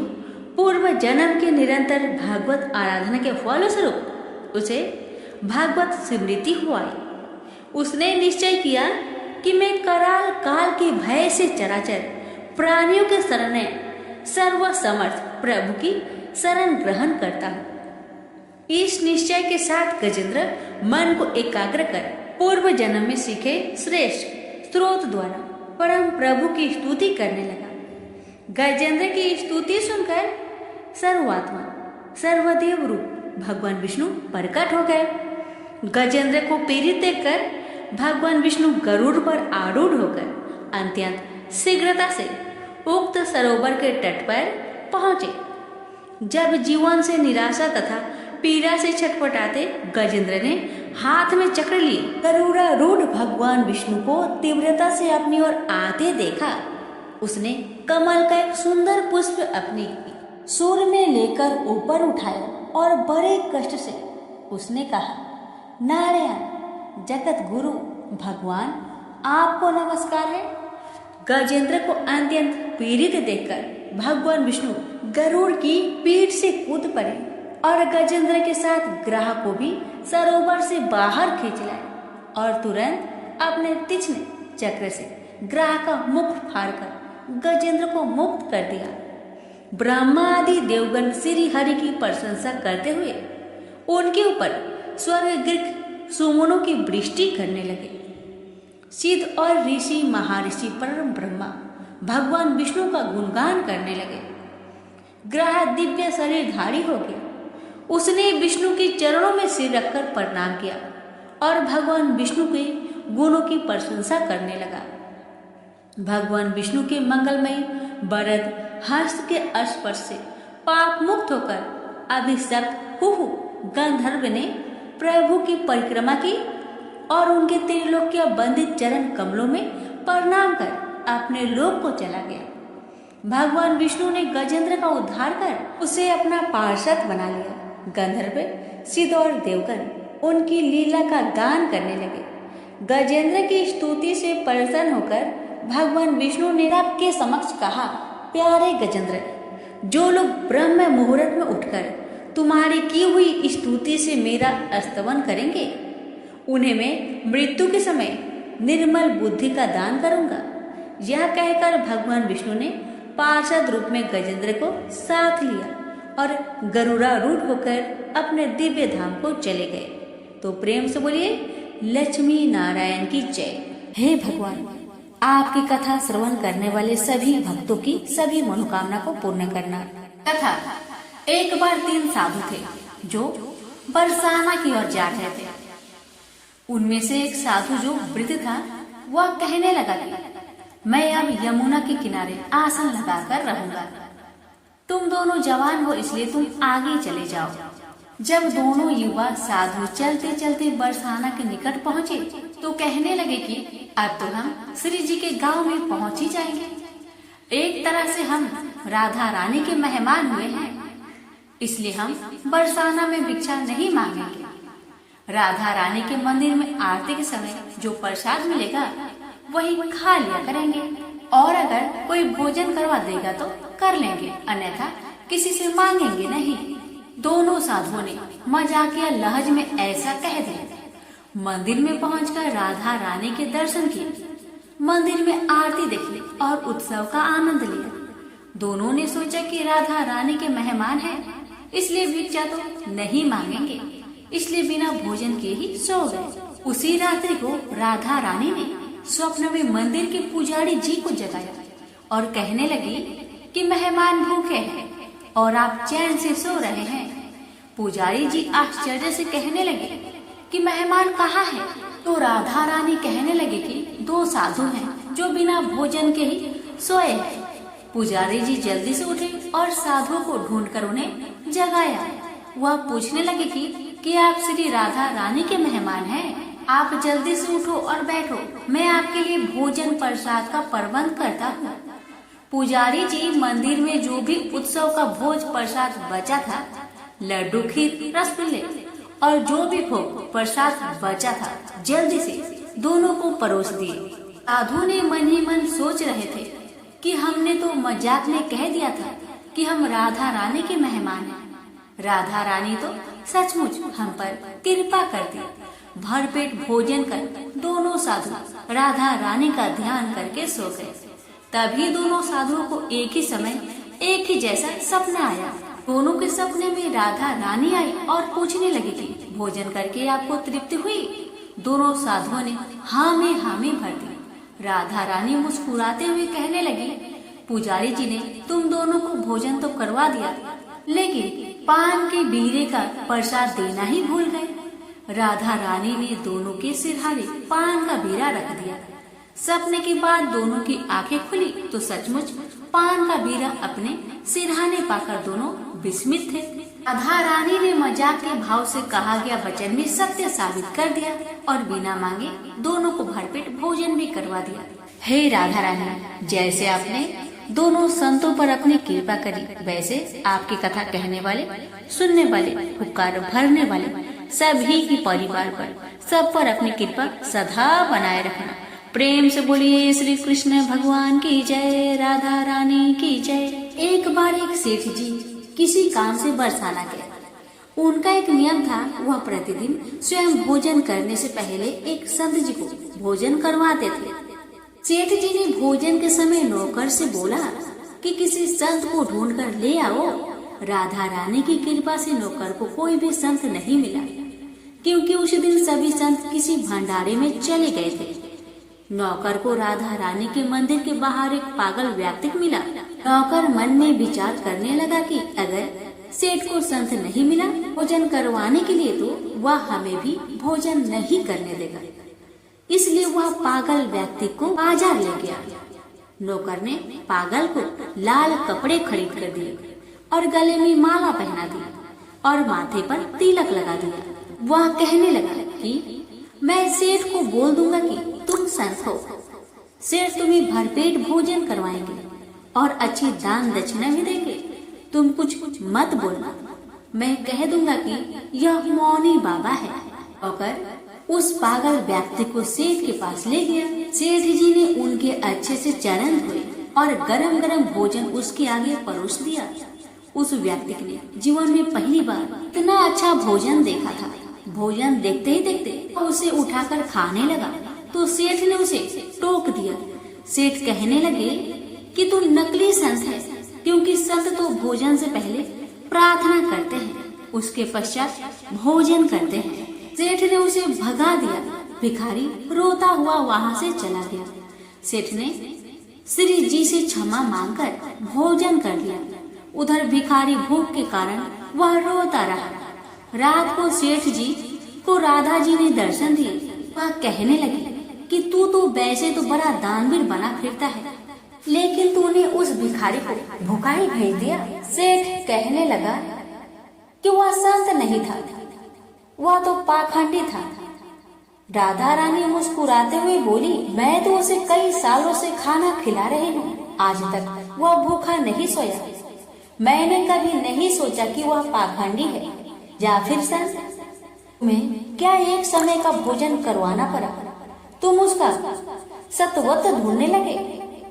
पूर्व जन्म के निरंतर भागवत आराधना के फलस्वरूप उसे भागवत स्मृति हो आई। उसने निश्चय किया कि मैं कराल काल के भय से चराचर प्राणियों के शरण सर्वसमर्थ प्रभु की शरण ग्रहण करता हूँ। इस निश्चय के साथ गजेंद्र मन को एकाग्र कर पूर्व जन्म में सीखे श्रेष्ठ स्रोत द्वारा परम प्रभु की स्तुति करने लगा। गजेंद्र की स्तुति सुनकर सर्वात्मा सर्वदेव रूप भगवान विष्णु प्रकट हो गए। गजेंद्र को पीड़ित देखकर भगवान विष्णु गरुड़ पर आरूढ़ होकर अत्यंत शीघ्रता से उक्त सरोवर के तट पर पहुंचे जब जीवन से निराशा तथा पीड़ा से छटपटाते गजेंद्र ने हाथ में चक्र लिए गरुड़ारूढ़ भगवान विष्णु को तीव्रता से अपनी ओर आते देखा। उसने कमल का एक सुंदर पुष्प अपनी सूर में लेकर ऊपर उठाया और बड़े कष्ट से उसने कहा, नारायण जगत गुरु भगवान, आपको नमस्कार है। गजेंद्र को अत्यंत पीड़ित देखकर भगवान विष्णु गरुड़ की पीठ से कूद पड़े और गजेंद्र के साथ ग्राह को भी सरोवर से बाहर खींच लाए और तुरंत अपने तीक्ष्ण चक्र से ग्राह का मुख फाड़कर गजेंद्र को मुक्त कर दिया। ब्रह्मा आदि देवगण श्री हरि की प्रशंसा करते हुए उनके ऊपर स्वर्ग गृह सुमनों की वृष्टि करने लगे। सिद्ध और ऋषि महर्षि परम ब्रह्मा भगवान विष्णु का गुणगान करने लगे। ग्रह दिव्य शरीरधारी हो गया। उसने विष्णु के चरणों में सिर रखकर प्रणाम किया और भगवान विष्णु के गुणों की प्रशंसा करने लगा। भगवान विष्णु के मंगलमयी वरद हस्त के स्पर्श से पाप मुक्त होकर अभिषक्त हुहु गंधर्व ने प्रभु की परिक्रमा की और उनके त्रिलोक्य बंदित चरण कमलों में प्रणाम कर अपने लोक को चला गया। भगवान विष्णु ने गजेंद्र का उद्धार कर उसे अपना पार्षद बना लिया। गंधर्व सिद्ध और देवगण उनकी लीला का गान करने लगे। गजेंद्र की स्तुति से प्रसन्न होकर भगवान विष्णु ने सबके समक्ष कहा, प्यारे गजेंद्र, जो लोग ब्रह्म मुहूर्त में उठकर तुम्हारी की हुई स्तुति से मेरा स्तवन करेंगे, उन्हें मैं मृत्यु के समय निर्मल बुद्धि का दान करूंगा। यह कहकर भगवान विष्णु ने पार्षद रूप में गजेंद्र को साथ लिया और गरुड़ारूढ़ होकर अपने दिव्य धाम को चले गए। तो प्रेम से बोलिए, लक्ष्मी नारायण की जय। हे भगवान, आपकी कथा श्रवण करने वाले सभी भक्तों की सभी मनोकामना को पूर्ण करना। कथा। एक बार 3 साधु थे जो बरसाना की ओर जा रहे थे। उनमें से एक साधु जो वृद्ध था वह कहने लगा कि मैं अब यमुना के किनारे आसन लगाकर रहूंगा। तुम दोनों जवान हो इसलिए तुम आगे चले जाओ। जब दोनों युवा साधु चलते चलते बरसाना के निकट पहुँचे तो कहने लगे कि अब तो हम श्री जी के गांव में पहुँच ही जाएंगे। एक तरह से हम राधा रानी के मेहमान हुए हैं, इसलिए हम बरसाना में भिक्षा नहीं मांगेंगे। राधा रानी के मंदिर में आरती के समय जो प्रसाद मिलेगा वही खा लिया करेंगे, और अगर कोई भोजन करवा देगा तो कर लेंगे, अन्यथा किसी से मांगेंगे नहीं। दोनों साधुओं ने मजाकिया लहज में ऐसा कह दिया। मंदिर में पहुंचकर राधा रानी के दर्शन किए, मंदिर में आरती देखी और उत्सव का आनंद लिया। दोनों ने सोचा कि राधा रानी के मेहमान हैं, इसलिए भिक्षा तो नहीं मांगेंगे, इसलिए बिना भोजन के ही सो गए। उसी रात्रि को राधा रानी ने स्वप्न में मंदिर के पुजारी जी को जगाया और कहने लगी कि मेहमान भूखे हैं और आप चैन से सो रहे हैं। पुजारी जी आश्चर्य से कहने लगे कि मेहमान कहाँ हैं? तो राधा रानी कहने लगे कि 2 साधु हैं जो बिना भोजन के ही सोए हैं। पुजारी जी जल्दी से उठे और साधुओं को ढूंढकर उन्हें जगाया। वह पूछने लगे कि आप श्री राधा रानी के मेहमान हैं? आप जल्दी से उठो और बैठो, मैं आपके लिए भोजन प्रसाद का प्रबंध करता हूँ। पुजारी जी मंदिर में जो भी उत्सव का भोज प्रसाद बचा था, लड्डू, खीर, रसगुल्ले और जो भी भोग प्रसाद बचा था, जल्दी से दोनों को परोस दिए। साधु ने मन ही मन सोच रहे थे कि हमने तो मजाक में कह दिया था कि हम राधा रानी के मेहमान हैं। राधा रानी तो सचमुच हम पर कृपा कर दी। भरपेट भोजन कर दोनों साधु राधा रानी का ध्यान करके सो गए। तभी दोनों साधुओं को एक ही समय एक ही जैसा सपना आया। दोनों के सपने में राधा रानी आई और पूछने लगी कि भोजन करके आपको तृप्ति हुई? दोनों साधुओं ने हाँ में हामी भर दी। राधा रानी मुस्कुराते हुए कहने लगी, पुजारी जी ने तुम दोनों को भोजन तो करवा दिया, लेकिन पान के बीरे का प्रसाद देना ही भूल गए। राधा रानी ने दोनों के सिरहारे पान का बीरा रख दिया। सपने के बाद दोनों की आंखें खुली तो सचमुच पान का बीरा अपने सिरहाने पाकर दोनों विस्मित थे। राधा रानी ने मजाक के भाव से कहा गया वचन भी सत्य साबित कर दिया और बिना मांगे दोनों को भरपेट भोजन भी करवा दिया। हे राधा रानी, जैसे आपने दोनों संतों पर अपनी कृपा करी, वैसे आपकी कथा कहने वाले, सुनने वाले, पुकार भरने वाले सभी की परिवार पर, सब पर अपनी कृपा सदा बनाए रखना। प्रेम से बोलिए श्री कृष्ण भगवान की जय, राधा रानी की जय। एक बार एक सेठ जी किसी काम से बरसाना गए। उनका एक नियम था, वह प्रतिदिन स्वयं भोजन करने से पहले एक संत जी को भोजन करवाते थे। सेठ जी ने भोजन के समय नौकर से बोला कि किसी संत को ढूंढ कर ले आओ। राधा रानी की कृपा से नौकर को कोई भी संत नहीं मिला, क्योंकि उस दिन सभी संत किसी भंडारे में चले गए थे। नौकर को राधा रानी के मंदिर के बाहर एक पागल व्यक्ति मिला। नौकर मन में विचार करने लगा कि अगर सेठ को संत नहीं मिला भोजन करवाने के लिए, तो वह हमें भी भोजन नहीं करने देगा। इसलिए वह पागल व्यक्ति को बाजार ले गया। नौकर ने पागल को लाल कपड़े खरीद कर दिए और गले में माला पहना दी और माथे पर तिलक लगा दिया। वह कहने लगा कि मैं सेठ को बोल दूंगा कि तुम संत हो। सेठ तुम्हें भरपेट भोजन करवाएंगे और अच्छी दान दक्षिणा भी देंगे। तुम कुछ मत बोलना, मैं कह दूंगा कि यह मौनी बाबा है। और उस पागल व्यक्ति को सेठ के पास ले गया। सेठ जी ने उनके अच्छे से चरण धोए और गरम गरम भोजन उसके आगे परोस दिया। उस व्यक्ति ने जीवन में पहली बार इतना अच्छा भोजन देखा था। भोजन देखते ही देखते उसे उठाकर खाने लगा तो सेठ ने उसे टोक दिया। सेठ कहने लगे कि तू नकली संत है, क्योंकि संत तो भोजन से पहले प्रार्थना करते हैं, उसके पश्चात भोजन करते हैं। सेठ ने उसे भगा दिया। भिखारी रोता हुआ वहाँ से चला गया। सेठ ने श्री जी से क्षमा मांगकर भोजन कर लिया। उधर भिखारी भूख के कारण वह रोता रहा। रात को सेठ जी को राधा जी ने दर्शन दिए। वह कहने लगी कि तू तो वैसे तो बड़ा दानवीर बना फिरता है, लेकिन तूने उस भिखारी को भूखा ही भेज दिया। सेठ कहने लगा कि वह संत नहीं था, वह तो पाखंडी था। राधा रानी मुस्कुराते हुए बोली, मैं तो उसे कई सालों से खाना खिला रही हूँ, आज तक वह भूखा नहीं सोया। मैंने कभी नहीं सोचा कि वह पाखंडी है या फिर संत। तुम्हें क्या एक समय का भोजन करवाना पड़ा? तुम उसका सतवत ढूंढने लगे,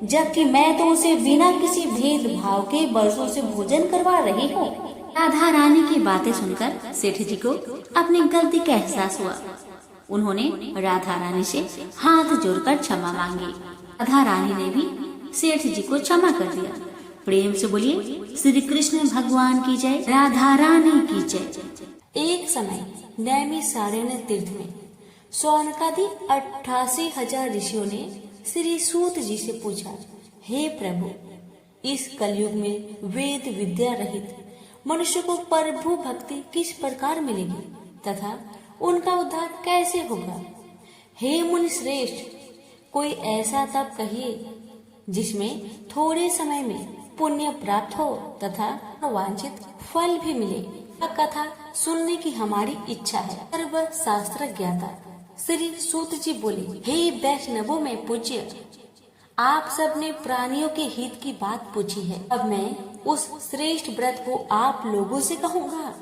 जबकि मैं तो उसे बिना किसी भेदभाव के वर्षों से भोजन करवा रही हूँ। राधा रानी की बातें सुनकर सेठ जी को अपनी गलती का एहसास हुआ। उन्होंने राधा रानी से हाथ जोड़कर क्षमा मांगी। राधा रानी ने भी सेठ जी को क्षमा कर दिया। प्रेम से बोलिए श्री कृष्ण भगवान की जय, राधा रानी की जय। एक समय नैमिषारण्य तीर्थ में सौनकादि 88,000 ऋषियों ने श्री सूत जी से पूछा, हे प्रभु, इस कलयुग में वेद विद्या रहित मनुष्य को प्रभु भक्ति किस प्रकार मिलेगी तथा उनका उद्धार कैसे होगा? हे मुनि श्रेष्ठ, कोई ऐसा तप कहिए जिसमें थोड़े समय में पुण्य प्राप्त हो तथा वांछित फल भी मिले। यह कथा सुनने की हमारी इच्छा है। सर्व शास्त्र ज्ञाता श्री सूत जी बोले, हे वैष्णवों में पूज्य, आप सबने प्राणियों के हित की बात पूछी है। अब मैं उस श्रेष्ठ व्रत को आप लोगों से कहूँगा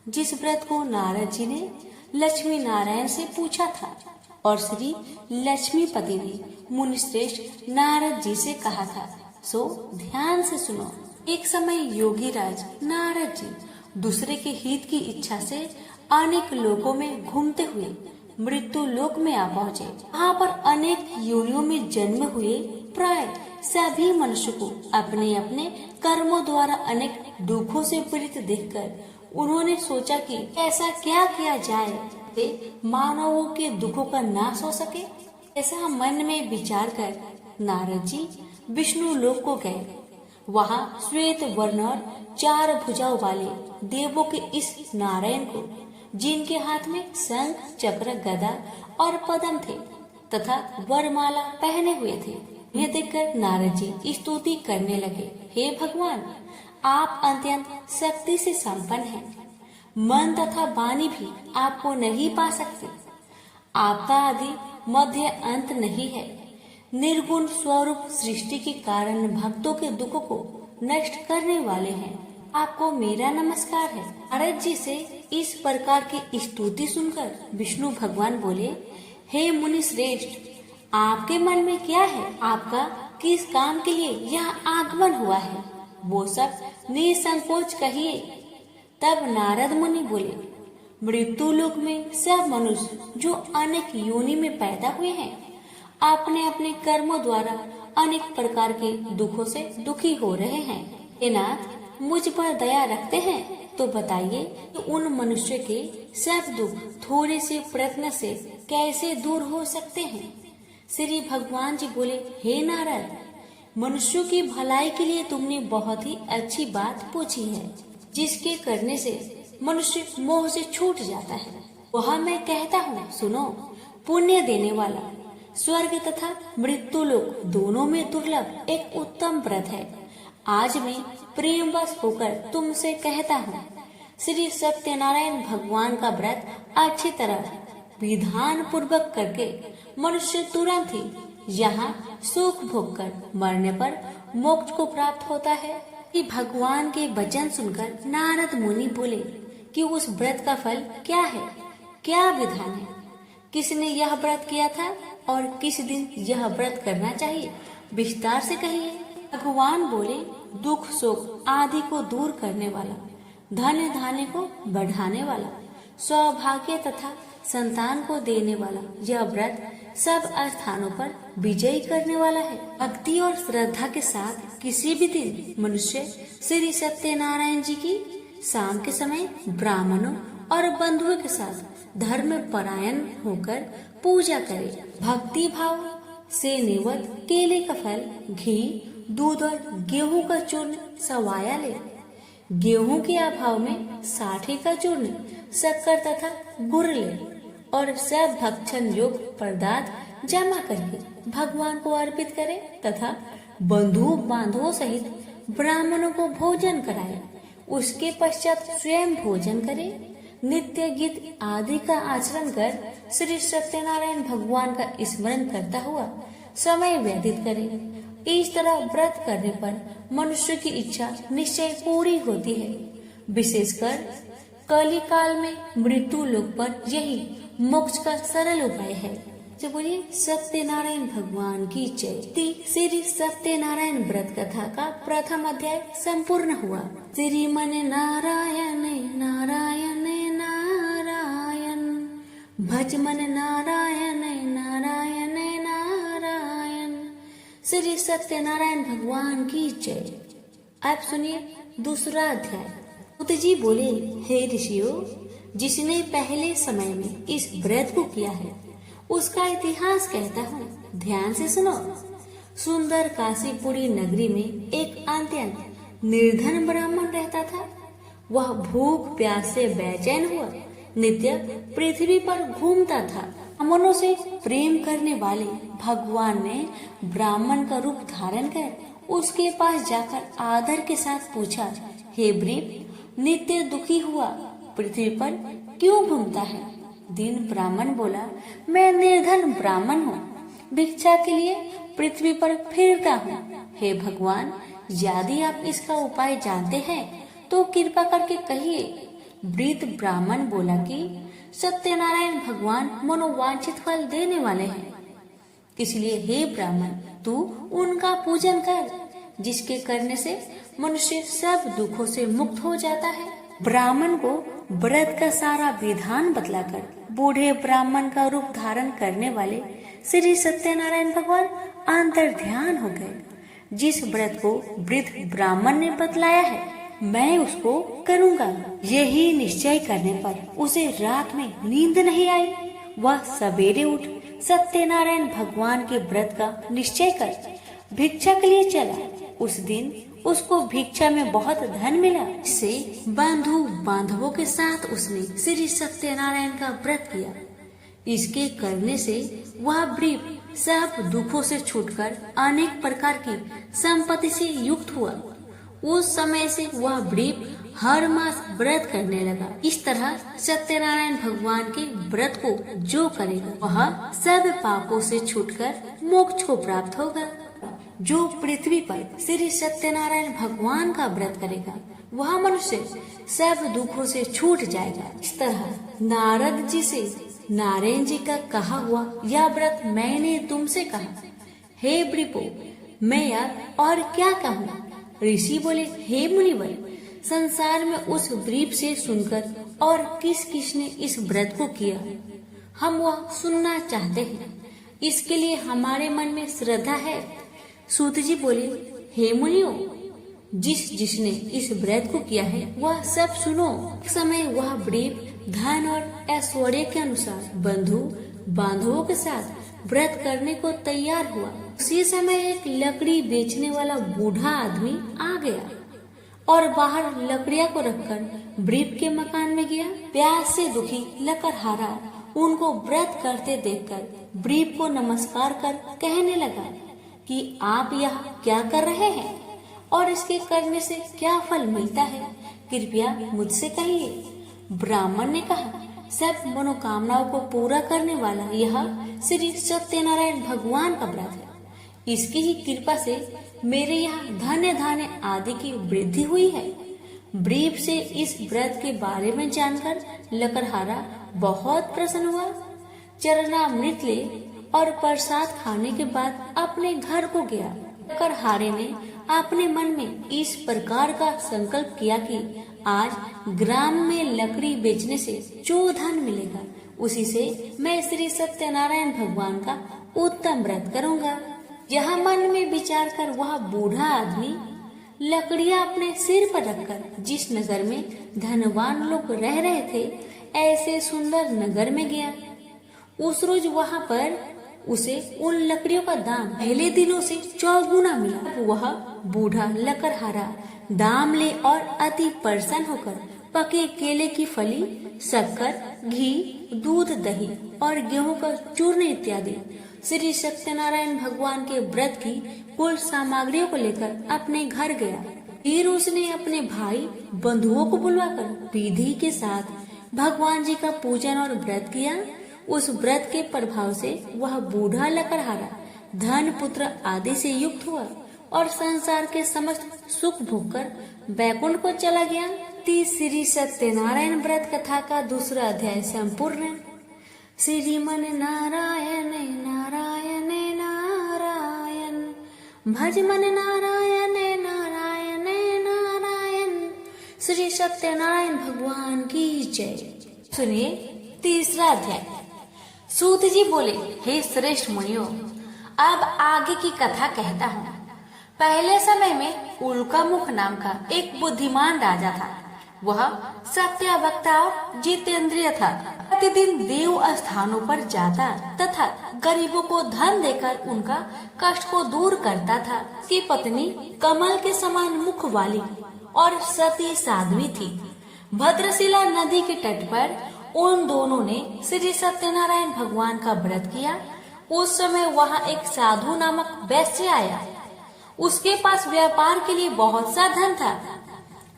जिस व्रत को नारद जी ने लक्ष्मी नारायण से पूछा था और श्री लक्ष्मीपति ने मुनि श्रेष्ठ नारद जी से कहा था। सो ध्यान से सुनो। एक समय योगी राज नारद जी दूसरे के हित की इच्छा से अनेक लोकों में घूमते हुए मृत्यु लोक में आ पहुँचे। वहाँ पर अनेक योनियों में जन्म हुए प्राय सभी मनुष्य को अपने अपने कर्मों द्वारा अनेक दुखों से पीड़ित देखकर उन्होंने सोचा कि ऐसा क्या किया जाए कि मानवों के दुखों का नाश हो सके। ऐसा मन में विचार कर नारद जी विष्णु लोक को गए। वहाँ श्वेत वर्ण और 4 भुजाओं वाले देवों के इस नारायण को, जिनके हाथ में शंख चक्र गदा और पद्म थे, तथा वरमाला पहने हुए थे। यह देखकर नारद जी स्तुति करने लगे, हे भगवान, आप अत्यंत शक्ति से संपन्न हैं। मन तथा वाणी भी आपको नहीं पा सकते। आपका आदि मध्य अंत नहीं है। निर्गुण स्वरूप सृष्टि के कारण भक्तों के दुख को नष्ट करने वाले हैं। आपको मेरा नमस्कार है। नारद जी से इस प्रकार की स्तुति सुनकर विष्णु भगवान बोले, हे मुनि श्रेष्ठ, आपके मन में क्या है? आपका किस काम के लिए यहाँ आगमन हुआ है? वो सब निसंकोच कहिए। तब नारद मुनि बोले, मृत्यु लोक में सब मनुष्य जो अनेक योनि में पैदा हुए हैं, अपने अपने कर्मों द्वारा अनेक प्रकार के दुखों से दुखी हो रहे हैं। हे नाथ, मुझ पर दया रखते हैं तो बताइए कि उन मनुष्य के सब दुख थोड़े से प्रयत्न से कैसे दूर हो सकते हैं? श्री भगवान जी बोले, हे नारद, मनुष्यों की भलाई के लिए तुमने बहुत ही अच्छी बात पूछी है, जिसके करने से मनुष्य मोह से छूट जाता है। वह मैं कहता हूँ, सुनो। पुण्य देने वाला स्वर्ग तथा मृत्यु लोक दोनों में दुर्लभ एक उत्तम व्रत है। आज मैं प्रेमवश होकर तुमसे कहता हूँ, श्री सत्यनारायण भगवान का व्रत अच्छी तरह विधान पूर्वक करके मनुष्य तुरंत ही यहाँ सुख भोग कर मरने पर मोक्ष को प्राप्त होता है। कि भगवान के वचन सुनकर नारद मुनि बोले कि उस व्रत का फल क्या है, क्या विधान है, किसने यह व्रत किया था और किस दिन यह व्रत करना चाहिए, विस्तार से कहिए। भगवान बोले, दुख शोक आदि को दूर करने वाला, धन धान्य को बढ़ाने वाला, सौभाग्य तथा संतान को देने वाला यह व्रत सब स्थानों पर विजयी करने वाला है। भक्ति और श्रद्धा के साथ किसी भी दिन मनुष्य श्री सत्यनारायण जी की शाम के समय ब्राह्मणों और बंधुओं के साथ धर्म परायण होकर पूजा करे। भक्ति भाव से निवत केले का फल, घी, दूध और गेहूं का चूर्ण सवाया ले। गेहूं के अभाव में साठी का चूर्ण, शक्कर तथा गुड़ ले और सब भक्षण योग्य पदार्थ जमा करके भगवान को अर्पित करे तथा बंधु बांधवों सहित ब्राह्मणों को भोजन कराए। उसके पश्चात स्वयं भोजन करे। नित्य गीत आदि का आचरण कर श्री सत्यनारायण भगवान का स्मरण करता हुआ समय व्यतीत करे। इस तरह व्रत करने पर मनुष्य की इच्छा निश्चय पूरी होती है। विशेषकर कली काल में मृत्यु लोक पर यही मोक्ष का सरल उपाय है। जो बोलिए सत्यनारायण भगवान की जय। श्री सत्यनारायण व्रत कथा का प्रथम अध्याय संपूर्ण हुआ। श्रीमन नारायण नारायण नारायण, भजमन नारायण नारायण नारायण। श्री सत्यनारायण भगवान की जय। आप सुनिए दूसरा अध्याय। उत जी बोले, हे ऋषियों, जिसने पहले समय में इस व्रत को किया है उसका इतिहास कहता हूँ, ध्यान से सुनो। सुंदर काशीपुरी नगरी में एक अत्यंत निर्धन ब्राह्मण रहता था। वह भूख प्यास से बेचैन हुआ नित्य पृथ्वी पर घूमता था। ब्राह्मणों से प्रेम करने वाले भगवान ने ब्राह्मण का रूप धारण कर उसके पास जाकर आदर के साथ पूछा, हे ब्रीप, नित्य दुखी हुआ पृथ्वी पर क्यों घूमता है? दीन ब्राह्मण बोला, मैं निर्धन ब्राह्मण हूँ, भिक्षा के लिए पृथ्वी पर फिरता हूँ। हे भगवान, यदि आप इसका उपाय जानते हैं तो कृपा करके कहिए। वृद्ध ब्राह्मण बोला कि सत्यनारायण भगवान मनोवांछित फल देने वाले हैं, इसलिए हे ब्राह्मण, तू उनका पूजन कर, जिसके करने से मनुष्य सब दुखों से मुक्त हो जाता है। ब्राह्मण को व्रत का सारा विधान बतलाकर बूढ़े ब्राह्मण का रूप धारण करने वाले श्री सत्यनारायण भगवान अंतर ध्यान हो गए। जिस व्रत को वृद्ध ब्राह्मण ने बतलाया है मैं उसको करूँगा, यही निश्चय करने पर उसे रात में नींद नहीं आई। वह सवेरे उठ सत्यनारायण भगवान के व्रत का निश्चय कर भिक्षा के लिए चला। उस दिन उसको भिक्षा में बहुत धन मिला। इससे बंधु बांधवों के साथ उसने श्री सत्यनारायण का व्रत किया। इसके करने से वह ब्रीप सब दुखों से छूटकर अनेक प्रकार की संपत्ति से युक्त हुआ। उस समय से वह ब्रीप हर मास व्रत करने लगा। इस तरह सत्यनारायण भगवान के व्रत को जो करेगा वह सब पापों से छूटकर मोक्ष को प्राप्त होगा। जो पृथ्वी पर श्री सत्यनारायण भगवान का व्रत करेगा वह मनुष्य सब दुखों से छूट जाएगा। इस तरह नारद जी से नारायण जी का कहा हुआ यह व्रत मैंने तुमसे कहा। हे ब्रीपो, मैं यार और क्या कहूँ। ऋषि बोले, हे मुनिवर, संसार में उस ब्रीप से सुनकर और किस किस ने इस व्रत को किया, हम वह सुनना चाहते हैं। इसके लिए हमारे मन में श्रद्धा है। सूत जी बोले, हे मुनियों, जिसने इस व्रत को किया है वह सब सुनो। एक समय वह ब्रीप धन और ऐश्वर्य के अनुसार बंधु बांधवों के साथ व्रत करने को तैयार हुआ। उसी समय एक लकड़ी बेचने वाला बूढ़ा आदमी आ गया और बाहर लकड़ियां को रखकर ब्रीप के मकान में गया। प्यास से दुखी लकड़हारा उनको व्रत करते देखकर ब्रीप को नमस्कार कर कहने लगा कि आप यह क्या कर रहे हैं और इसके करने से क्या फल मिलता है, कृपया मुझसे कहिए। ब्राह्मण ने कहा, सब मनोकामनाओं को पूरा करने वाला यह श्री सत्यनारायण भगवान का व्रत है। इसकी ही कृपा से मेरे यहाँ धन्य धान्य आदि की वृद्धि हुई है। ब्रीप से इस व्रत के बारे में जानकर लकड़हारा बहुत प्रसन्न हुआ। चरणामृत ले और प्रसाद खाने के बाद अपने घर को गया। लकड़हारे ने अपने मन में इस प्रकार का संकल्प किया कि आज ग्राम में लकड़ी बेचने से जो धन मिलेगा उसी से मैं श्री सत्यनारायण भगवान का उत्तम व्रत करूंगा। यह मन में विचार कर वह बूढ़ा आदमी लकड़ियां अपने सिर पर रखकर जिस नगर में धनवान लोग रह रहे थे ऐसे सुंदर नगर में गया। उस रोज वहां पर उसे उन लकड़ियों का दाम पहले दिनों से 4 गुना मिला। वह बूढ़ा लकड़हारा दाम ले और अति प्रसन्न होकर पके केले की फली, शक्कर, घी, दूध, दही और गेहूं का चूर्ण इत्यादि श्री सत्यनारायण भगवान के व्रत की कुल सामग्रियों को लेकर अपने घर गया। फिर उसने अपने भाई बंधुओं को बुलवाकर विधि के साथ भगवान जी का पूजन और व्रत किया। उस व्रत के प्रभाव से वह बूढ़ा लकड़हारा धन पुत्र आदि से युक्त हुआ और संसार के समस्त सुख भोगकर बैकुंठ को चला गया। श्री सत्यनारायण व्रत कथा का दूसरा अध्याय संपूर्ण। श्रीमन नारायण नारायण नारायण, भज मन नारायण नारायण नारायण। श्री सत्यनारायण भगवान की जय। सुनिए तीसरा अध्याय। सूत जी बोले, हे श्रेष्ठ मुनियों, अब आगे की कथा कहता हूँ। पहले समय में उल्कामुख नाम का एक बुद्धिमान राजा था। वह सत्यवक्ता और जितेंद्रिय था। प्रतिदिन देव स्थानों पर जाता तथा गरीबों को धन देकर उनका कष्ट को दूर करता था। उसकी पत्नी कमल के समान मुख वाली और सती साध्वी थी। भद्रशिला नदी के तट पर उन दोनों ने श्री सत्यनारायण भगवान का व्रत किया। उस समय वहाँ एक साधु नामक वैश्य आया। उसके पास व्यापार के लिए बहुत सा धन था।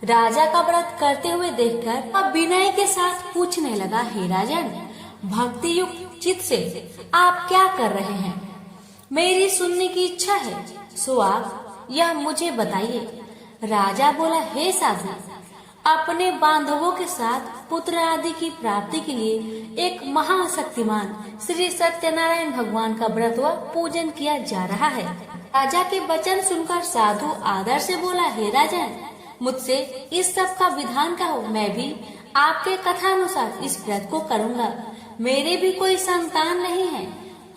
राजा का व्रत करते हुए देखकर वह विनय के साथ पूछने लगा, हे राजन, भक्ति युक्त चित्त से आप क्या कर रहे हैं? मेरी सुनने की इच्छा है, सो आप यह मुझे बताइए। राजा बोला, हे साधु, अपने बांधवों के साथ पुत्र आदि की प्राप्ति के लिए एक महाशक्तिमान श्री सत्यनारायण भगवान का व्रत व पूजन किया जा रहा है। राजा के वचन सुनकर साधु आदर से बोला, हे राजन, मुझसे इस सब का विधान कहो, मैं भी आपके कथानुसार इस व्रत को करूँगा। मेरे भी कोई संतान नहीं है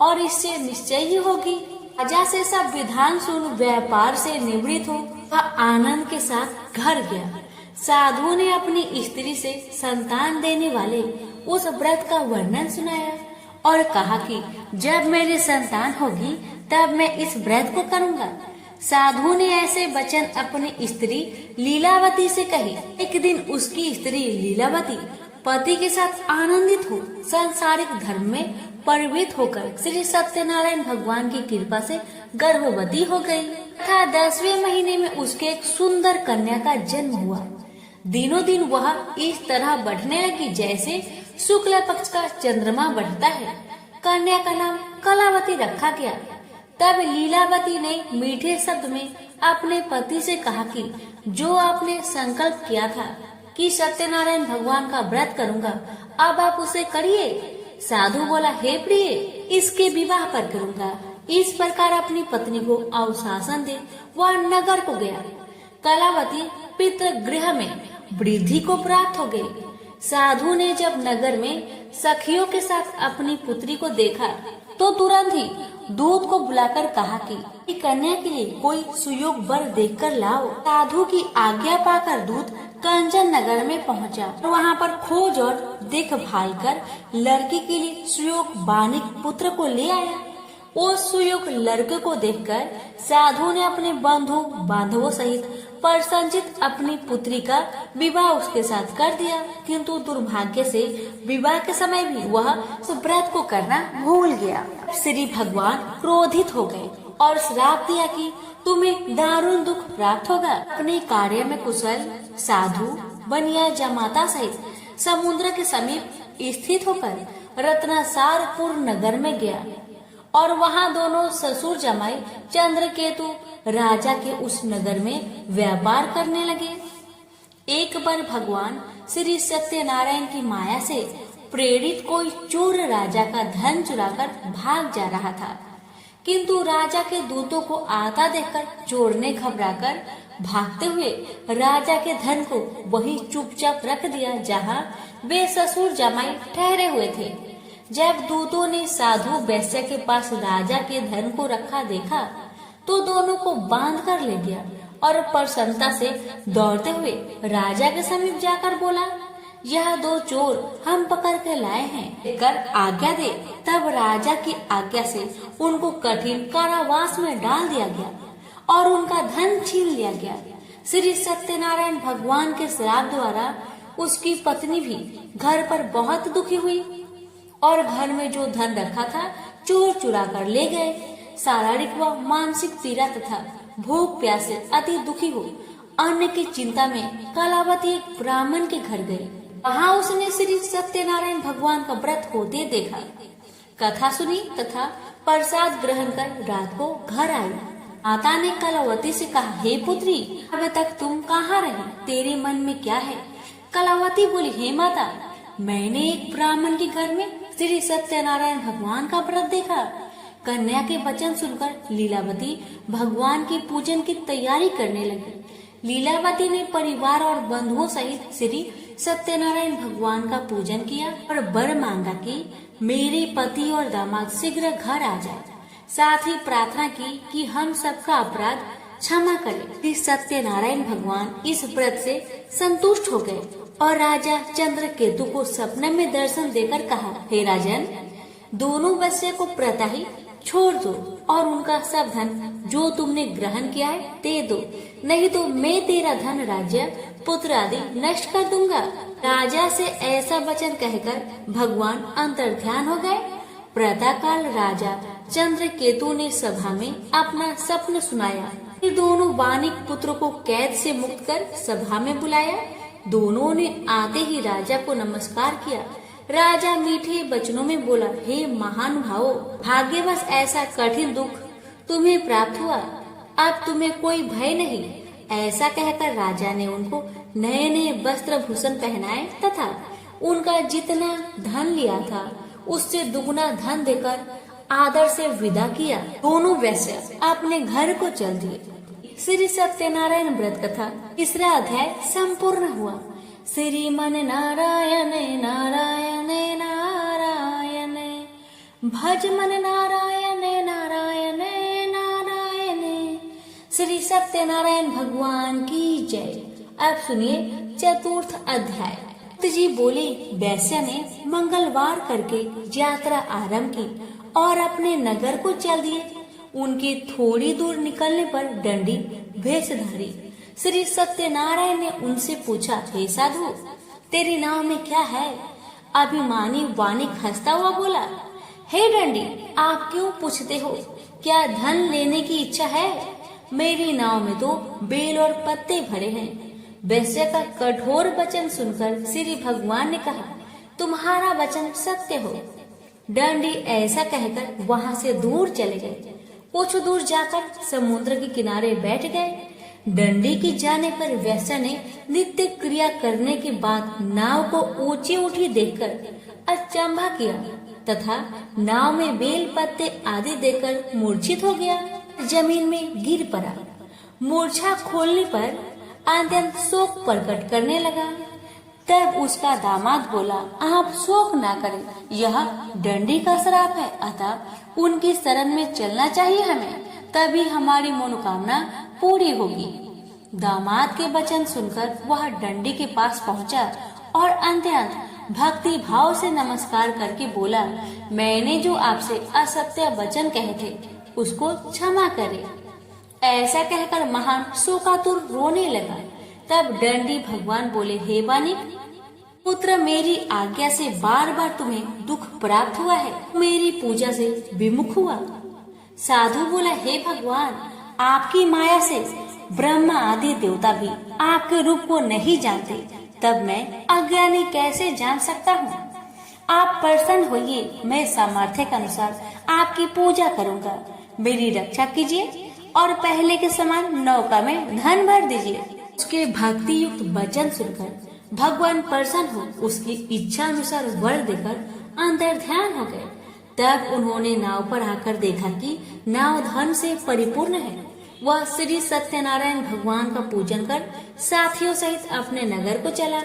और इससे निश्चय ही होगी। राजा से सब विधान सुन व्यापार से निवृत्त हो वह आनंद के साथ घर गया। साधु ने अपनी स्त्री से संतान देने वाले उस व्रत का वर्णन सुनाया और कहा कि जब मेरी संतान होगी तब मैं इस व्रत को करूँगा। साधु ने ऐसे वचन अपनी स्त्री लीलावती से कही। एक दिन उसकी स्त्री लीलावती पति के साथ आनंदित हो सांसारिक धर्म में प्रवृत्त होकर श्री सत्यनारायण भगवान की कृपा से गर्भवती हो गई तथा 10वें महीने में उसके एक सुंदर कन्या का जन्म हुआ। दिनों दिन वह इस तरह बढ़ने लगी जैसे शुक्ल पक्ष का चंद्रमा बढ़ता है। कन्या का नाम कलावती रखा गया। तब लीलावती ने मीठे शब्द में अपने पति से कहा कि जो आपने संकल्प किया था कि सत्यनारायण भगवान का व्रत करूंगा, अब आप उसे करिए। साधु बोला, हे प्रिय, इसके विवाह पर करूंगा। इस प्रकार अपनी पत्नी को अवशासन दे वह नगर को गया। कलावती पितृगृह में वृद्धि को प्राप्त हो गई। साधु ने जब नगर में सखियों के साथ अपनी पुत्री को देखा तो तुरंत ही दूत को बुलाकर कहा कि कन्या के लिए कोई सुयोग वर देखकर लाओ। साधु की आज्ञा पाकर दूत कंचन नगर में पहुंचा और वहां पर खोज और देखभाल कर लड़की के लिए सुयोग बानिक पुत्र को ले आया। वो सुयोग लड़के को देखकर साधु ने अपने बंधु बांधवों सहित प्रसन्नचित अपनी पुत्री का विवाह उसके साथ कर दिया। किंतु दुर्भाग्य से विवाह के समय भी वह व्रत को करना भूल गया। श्री भगवान क्रोधित हो गए और श्राप दिया कि तुम्हें दारुण दुख प्राप्त होगा। अपने कार्य में कुशल साधु बनिया जमाता सहित समुद्र के समीप स्थित होकर रत्नासारपुर नगर में गया और वहां दोनों ससुर जमाई चंद्रकेतु राजा के उस नगर में व्यापार करने लगे। एक बार भगवान श्री सत्यनारायण की माया से प्रेरित कोई चोर राजा का धन चुराकर भाग जा रहा था, किंतु राजा के दूतों को आता देखकर चोर ने घबराकर भागते हुए राजा के धन को वही चुपचाप रख दिया जहां वे ससुर जमाई ठहरे हुए थे। जब दूतों ने साधु वैश्य के पास राजा के धन को रखा देखा तो दोनों को बांध कर ले गया और प्रसन्नता से दौड़ते हुए राजा के समीप जाकर बोला, यह दो चोर हम पकड़ के लाए हैं, कर आज्ञा दे। तब राजा की आज्ञा से उनको कठिन कारावास में डाल दिया गया और उनका धन छीन लिया गया। श्री सत्यनारायण भगवान के श्राप द्वारा उसकी पत्नी भी घर पर बहुत दुखी हुई और घर में जो धन रखा था चोर चुरा कर ले गए। शारीरिक व मानसिक पीड़ा तथा भूख प्यास से अति दुखी हो अन्न की चिंता में कलावती एक ब्राह्मण के घर गई। वहाँ उसने श्री सत्यनारायण भगवान का व्रत होते देखा, कथा सुनी तथा प्रसाद ग्रहण कर रात को घर आई। माता ने कलावती से कहा, हे पुत्री, अब तक तुम कहाँ रही? तेरे मन में क्या है? कलावती बोली, हे माता, मैंने एक ब्राह्मण के घर में श्री सत्यनारायण भगवान का व्रत देखा। कन्या के वचन सुनकर लीलावती भगवान की पूजन की तैयारी करने लगी। लीलावती ने परिवार और बंधुओं सहित श्री सत्यनारायण भगवान का पूजन किया और वर मांगा कि मेरे पति और दामाद शीघ्र घर आ जाए। साथ ही प्रार्थना की कि हम सबका अपराध क्षमा करें। श्री सत्यनारायण भगवान इस व्रत से संतुष्ट हो गए और राजा चंद्रकेतु को सपने में दर्शन देकर कहा, हे राजन, दोनों वैश्य को प्रता ही छोड़ दो और उनका सब धन जो तुमने ग्रहण किया है दे दो, नहीं तो मैं तेरा धन, राज्य, पुत्र आदि नष्ट कर दूंगा। राजा से ऐसा वचन कहकर भगवान अंतर्ध्यान हो गए। प्रातःकाल राजा चंद्रकेतु ने सभा में अपना स्वप्न सुनाया। फिर दोनों बानिक पुत्रों को कैद से मुक्त कर सभा में बुलाया। दोनों ने आते ही राजा को नमस्कार किया। राजा मीठे वचनों में बोला, हे महानुभावों, भाग्यवश ऐसा कठिन दुख तुम्हें प्राप्त हुआ, अब तुम्हें कोई भय नहीं। ऐसा कहकर राजा ने उनको नए नए वस्त्र भूषण पहनाए तथा उनका जितना धन लिया था उससे दुगुना धन देकर आदर से विदा किया। दोनों वैश्य अपने घर को चल दिए। श्री सत्यनारायण व्रत कथा तीसरा अध्याय संपूर्ण हुआ। श्रीमन नारायण नारायण नारायण, भज मन नारायण नारायण नारायण। श्री सत्यनारायण भगवान की जय। अब सुनिए चतुर्थ अध्याय। जी बोले, वैश्य ने मंगलवार करके यात्रा आरंभ की और अपने नगर को चल दिए। उनकी थोड़ी दूर निकलने पर दंडी भेषधारी श्री सत्यनारायण ने उनसे पूछा, हे साधु, तेरी नाव में क्या है? अभिमानी वानिक हंसता हुआ बोला। हे डंडी, आप क्यों पूछते हो? क्या धन लेने की इच्छा है? मेरी नाव में तो बेल और पत्ते भरे हैं। वैश्य का कठोर वचन सुनकर श्री भगवान ने कहा, तुम्हारा वचन सत्य हो। डंडी ऐसा कहकर वहां से दूर चले गए। कुछ दूर जाकर समुद्र के किनारे बैठ गए। डंडी के जाने पर वैश्य ने नित्य क्रिया करने के बाद नाव को ऊंची उठी देखकर अचंभा किया तथा नाव में बेल पत्ते आदि देकर मूर्छित हो गया, जमीन में गिर पड़ा। मूर्छा खोलने पर अत्यंत शोक प्रकट करने लगा। तब उसका दामाद बोला, आप शोक ना करें, यह डंडी का श्राप है, अतः उनकी शरण में चलना चाहिए हमें, तभी हमारी मनोकामना पूरी होगी। दामाद के वचन सुनकर वह डंडी के पास पहुंचा और अत्यंत भक्ति भाव से नमस्कार करके बोला, मैंने जो आपसे असत्य वचन कहे थे उसको क्षमा करे। ऐसा कहकर महान शोकातुर रोने लगा। तब डंडी भगवान बोले, हे वानिक पुत्र, मेरी आज्ञा से बार बार तुम्हें दुख प्राप्त हुआ है, मेरी पूजा से विमुख हुआ। साधु बोला, हे भगवान, आपकी माया से ब्रह्मा आदि देवता भी आपके रूप को नहीं जानते, तब मैं अज्ञानी कैसे जान सकता हूँ? आप प्रसन्न होइए, मैं सामर्थ्य के अनुसार आपकी पूजा करूँगा। मेरी रक्षा कीजिए और पहले के समान नौका में धन भर दीजिए। उसके भक्ति युक्त वचन सुनकर भगवान प्रसन्न हो उसकी इच्छा अनुसार वर देकर अंतर्ध्यान हो गए। तब उन्होंने नाव पर आकर देखा कि नाव धन से परिपूर्ण है। वह श्री सत्यनारायण भगवान का पूजन कर साथियों सहित अपने नगर को चला।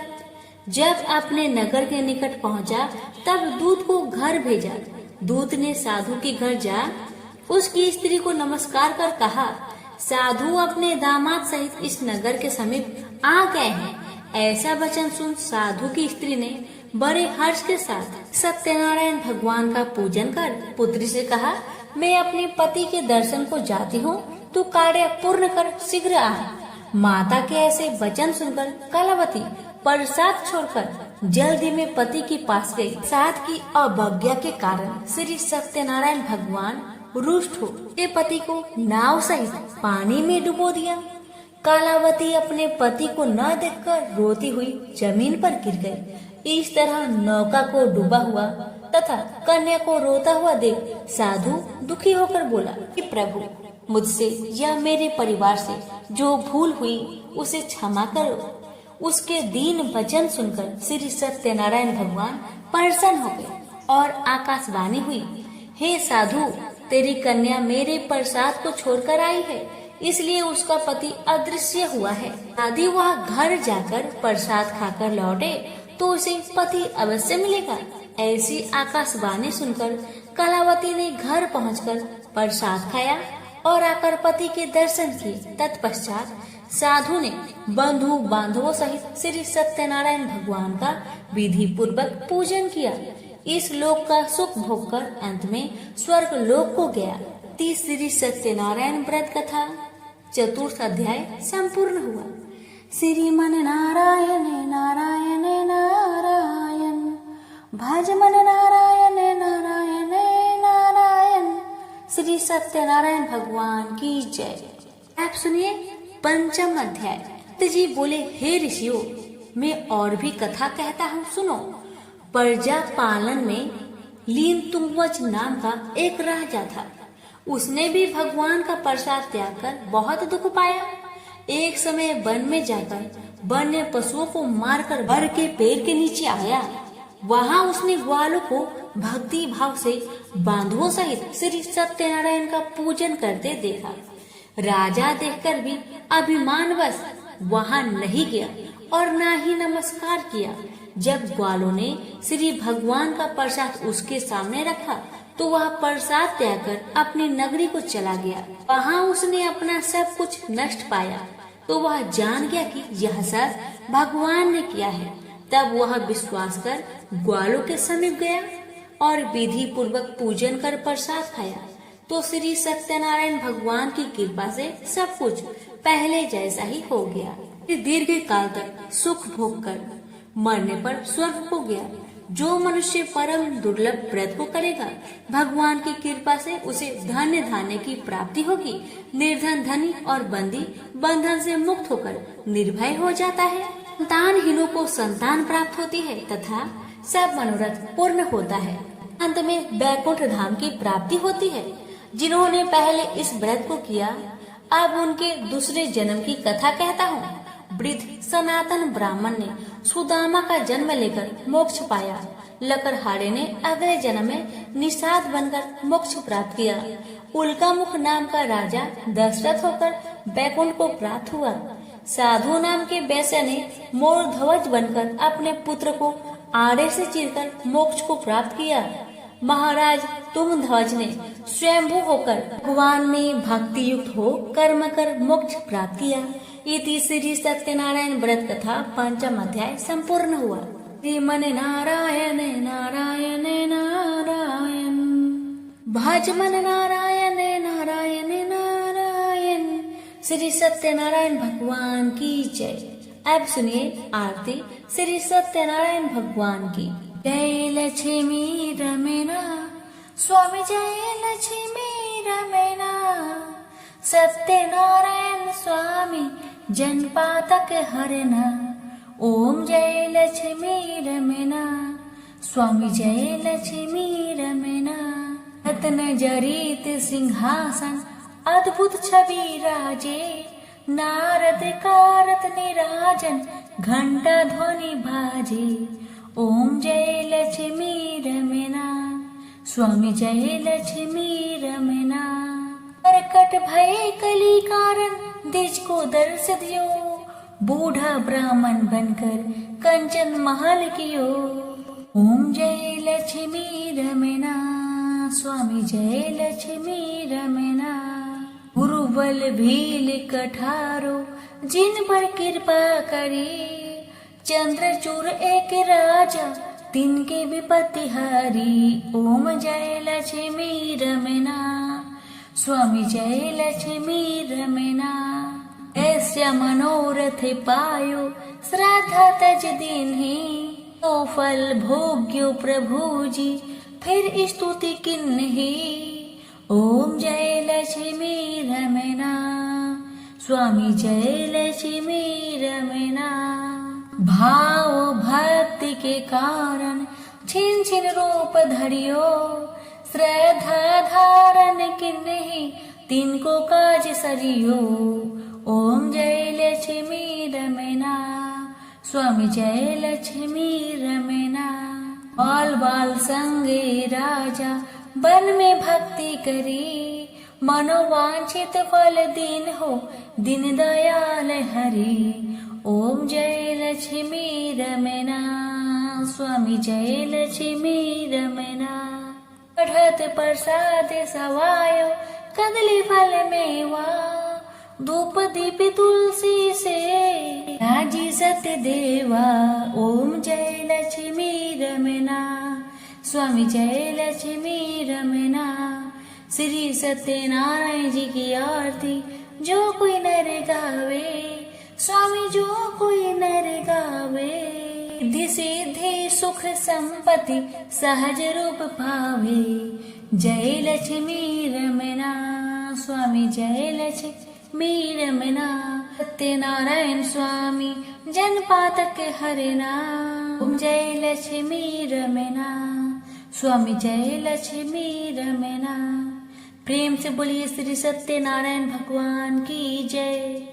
जब अपने नगर के निकट पहुंचा, तब दूत को घर भेजा। दूत ने साधु के घर जा उसकी स्त्री को नमस्कार कर कहा, साधु अपने दामाद सहित इस नगर के समीप आ गए हैं। ऐसा वचन सुन साधु की स्त्री ने बड़े हर्ष के साथ सत्यनारायण भगवान का पूजन कर पुत्री से कहा, मैं अपने पति के दर्शन को जाती हूँ, तू कार्य पूर्ण कर शीघ्र आ। माता के ऐसे वचन सुनकर कलावती प्रसाद छोड़कर जल्दी में पति के पास गई। साथ की अवज्ञा के कारण श्री सत्यनारायण भगवान रुष्ट हो के पति को नाव सहित पानी में डुबो दिया। कालावती अपने पति को न देखकर रोती हुई जमीन पर गिर गई। इस तरह नौका को डूबा हुआ तथा कन्या को रोता हुआ देख साधु दुखी होकर बोला कि प्रभु, मुझसे या मेरे परिवार से जो भूल हुई उसे क्षमा करो। उसके दीन वचन सुनकर श्री सत्यनारायण भगवान प्रसन्न हो गए और आकाशवाणी हुई, हे साधु, तेरी कन्या मेरे प्रसाद को छोड़कर आई है, इसलिए उसका पति अदृश्य हुआ है। यदि वह घर जाकर प्रसाद खाकर लौटे तो उसे पति अवश्य मिलेगा। ऐसी आकाशवाणी सुनकर कलावती ने घर पहुंचकर प्रसाद खाया और आकर पति के दर्शन किए। तत्पश्चात साधु ने बंधु बांधवों सहित श्री सत्यनारायण भगवान का विधि पूर्वक पूजन किया। इस लोक का सुख भोग कर अंत में स्वर्ग लोक को गया। तीसरी सत्यनारायण व्रत कथा चतुर्थ अध्याय संपूर्ण हुआ। श्रीमन नारायण नारायण नारायण, भज मन नारायण नारायण नारायण। श्री सत्यनारायण भगवान की जय। आप सुनिए पंचम अध्याय। तो जी बोले, हे ऋषियों, मैं और भी कथा कहता हूँ, सुनो। प्रजा पालन में लीन तुंगवच नाम का एक राजा था। उसने भी भगवान का प्रसाद त्याग कर बहुत दुख पाया। एक समय वन में जाकर वन्य पशुओं को मारकर बर के पेड़ के नीचे आया। वहां उसने ग्वालों को भक्ति भाव से बांधवों सहित श्री सत्यनारायण का पूजन करते देखा। राजा देखकर भी अभिमानवश वहां नहीं गया और न ही नमस्कार किया। जब ग्वालों ने श्री भगवान का प्रसाद उसके सामने रखा तो वह प्रसाद त्याग कर अपनी नगरी को चला गया। वहाँ उसने अपना सब कुछ नष्ट पाया तो वह जान गया कि यह सब भगवान ने किया है। तब वह विश्वास कर ग्वालों के समीप गया और विधि पूर्वक पूजन कर प्रसाद खाया तो श्री सत्यनारायण भगवान की कृपा से सब कुछ पहले जैसा ही हो गया। दीर्घ काल तक सुख भोग कर मरने पर स्वर्ग को गया। जो मनुष्य परम दुर्लभ व्रत को करेगा, भगवान की कृपा से उसे धन्य धान्य की प्राप्ति होगी। निर्धन धनी और बंदी बंधन से मुक्त होकर निर्भय हो जाता है। संतानहीनों को संतान प्राप्त होती है तथा सब मनोरथ पूर्ण होता है। अंत में बैकुंठ धाम की प्राप्ति होती है। जिन्होंने पहले इस व्रत को किया, अब उनके दूसरे जन्म की कथा कहता हूँ। वृद्ध सनातन ब्राह्मण ने सुदामा का जन्म लेकर मोक्ष पाया। लकड़हारे ने अगले जन्म में निषाद बनकर मोक्ष प्राप्त किया। उल्कामुख नाम का राजा दशरथ होकर बैकुंठ को प्राप्त हुआ। साधु नाम के वैश्य ने मोर ध्वज बनकर अपने पुत्र को आड़े से चीरकर मोक्ष को प्राप्त किया। महाराज तुम ध्वज ने स्वयंभू होकर भगवान में भक्ति युक्त हो कर्म कर मोक्ष प्राप्त किया। इति श्री सत्यनारायण व्रत कथा 5वां अध्याय संपूर्ण हुआ। श्रीमन नारायण नारायण नारायण, भज मन नारायण नारायण नारायण। श्री सत्यनारायण भगवान की जय। अब सुनिए आरती श्री सत्यनारायण भगवान की। जय लक्ष्मी रमैना स्वामी, जय लक्ष्मी रमैना। सत्यनारायण स्वामी जनपातक हरना। ओम जय लक्ष्मी रमैना स्वामी, जय लक्ष्मी रमैना। रत्न जरित सिंहासन अद्भुत छवि राजे। नारद कारत निराजन घंटा ध्वनि बाजे। ओम जय लक्ष्मी रमैना स्वामी, जय लक्ष्मी रमैना। प्रकट भय कली कारण द्विज को दर्श दियो। बूढ़ा ब्राह्मण बनकर कंचन महल कियो। ओम जय लक्ष्मी रमैना स्वामी, जय लक्ष्मी रमैना। गुरु बल भील कठारो जिन पर कृपा करी। चंद्रचूर एक राजा तिनके विपत्ति हारी। ओम जय लक्ष्मी रमैना स्वामी, जय लक्ष्मी रमैना। ऐसा मनोरथ पायो श्रद्धा तज दीन्ही। तो फल भोग्यो प्रभु जी फिर स्तुति किन्ही। ओम जय लक्ष्मी रमैना स्वामी, जय लक्ष्मी रमैना। भाव भक्ति के कारण छिन छिन रूप धरियो। श्रद्धा धारण किन्ही तिनको काज सरियो। ओम जय लक्ष्मी रमैना स्वामी, जय लक्ष्मी रमैना। बाल बाल संगे राजा वन में भक्ति करी। मनोवांछित फल दीन हो दीन दयाल हरि। ओम जय लक्ष्मी रमैना स्वामी, जय लक्ष्मी रमैना। बढ़त प्रसाद सवायो कदली फल मेवा। धूप दीप तुलसी से राजी सत्य देवा। ओम जय लक्ष्मी रमैना स्वामी, जय लक्ष्मी रमैना। श्री सत्यनारायण जी की आरती जो कोई नर गावे। स्वामी जो कोई नर गावे। रिद्धि सिद्धि सुख संपत्ति सहज रूप पावे। जय लक्ष्मी रमैना स्वामी, जय लक्ष्मी रमैना। सत्यनारायण स्वामी जनपातक हरना। ओम जय लक्ष्मी रमैना स्वामी, जय लक्ष्मी रमैना। प्रेम से बोलिए श्री सत्यनारायण भगवान की जय।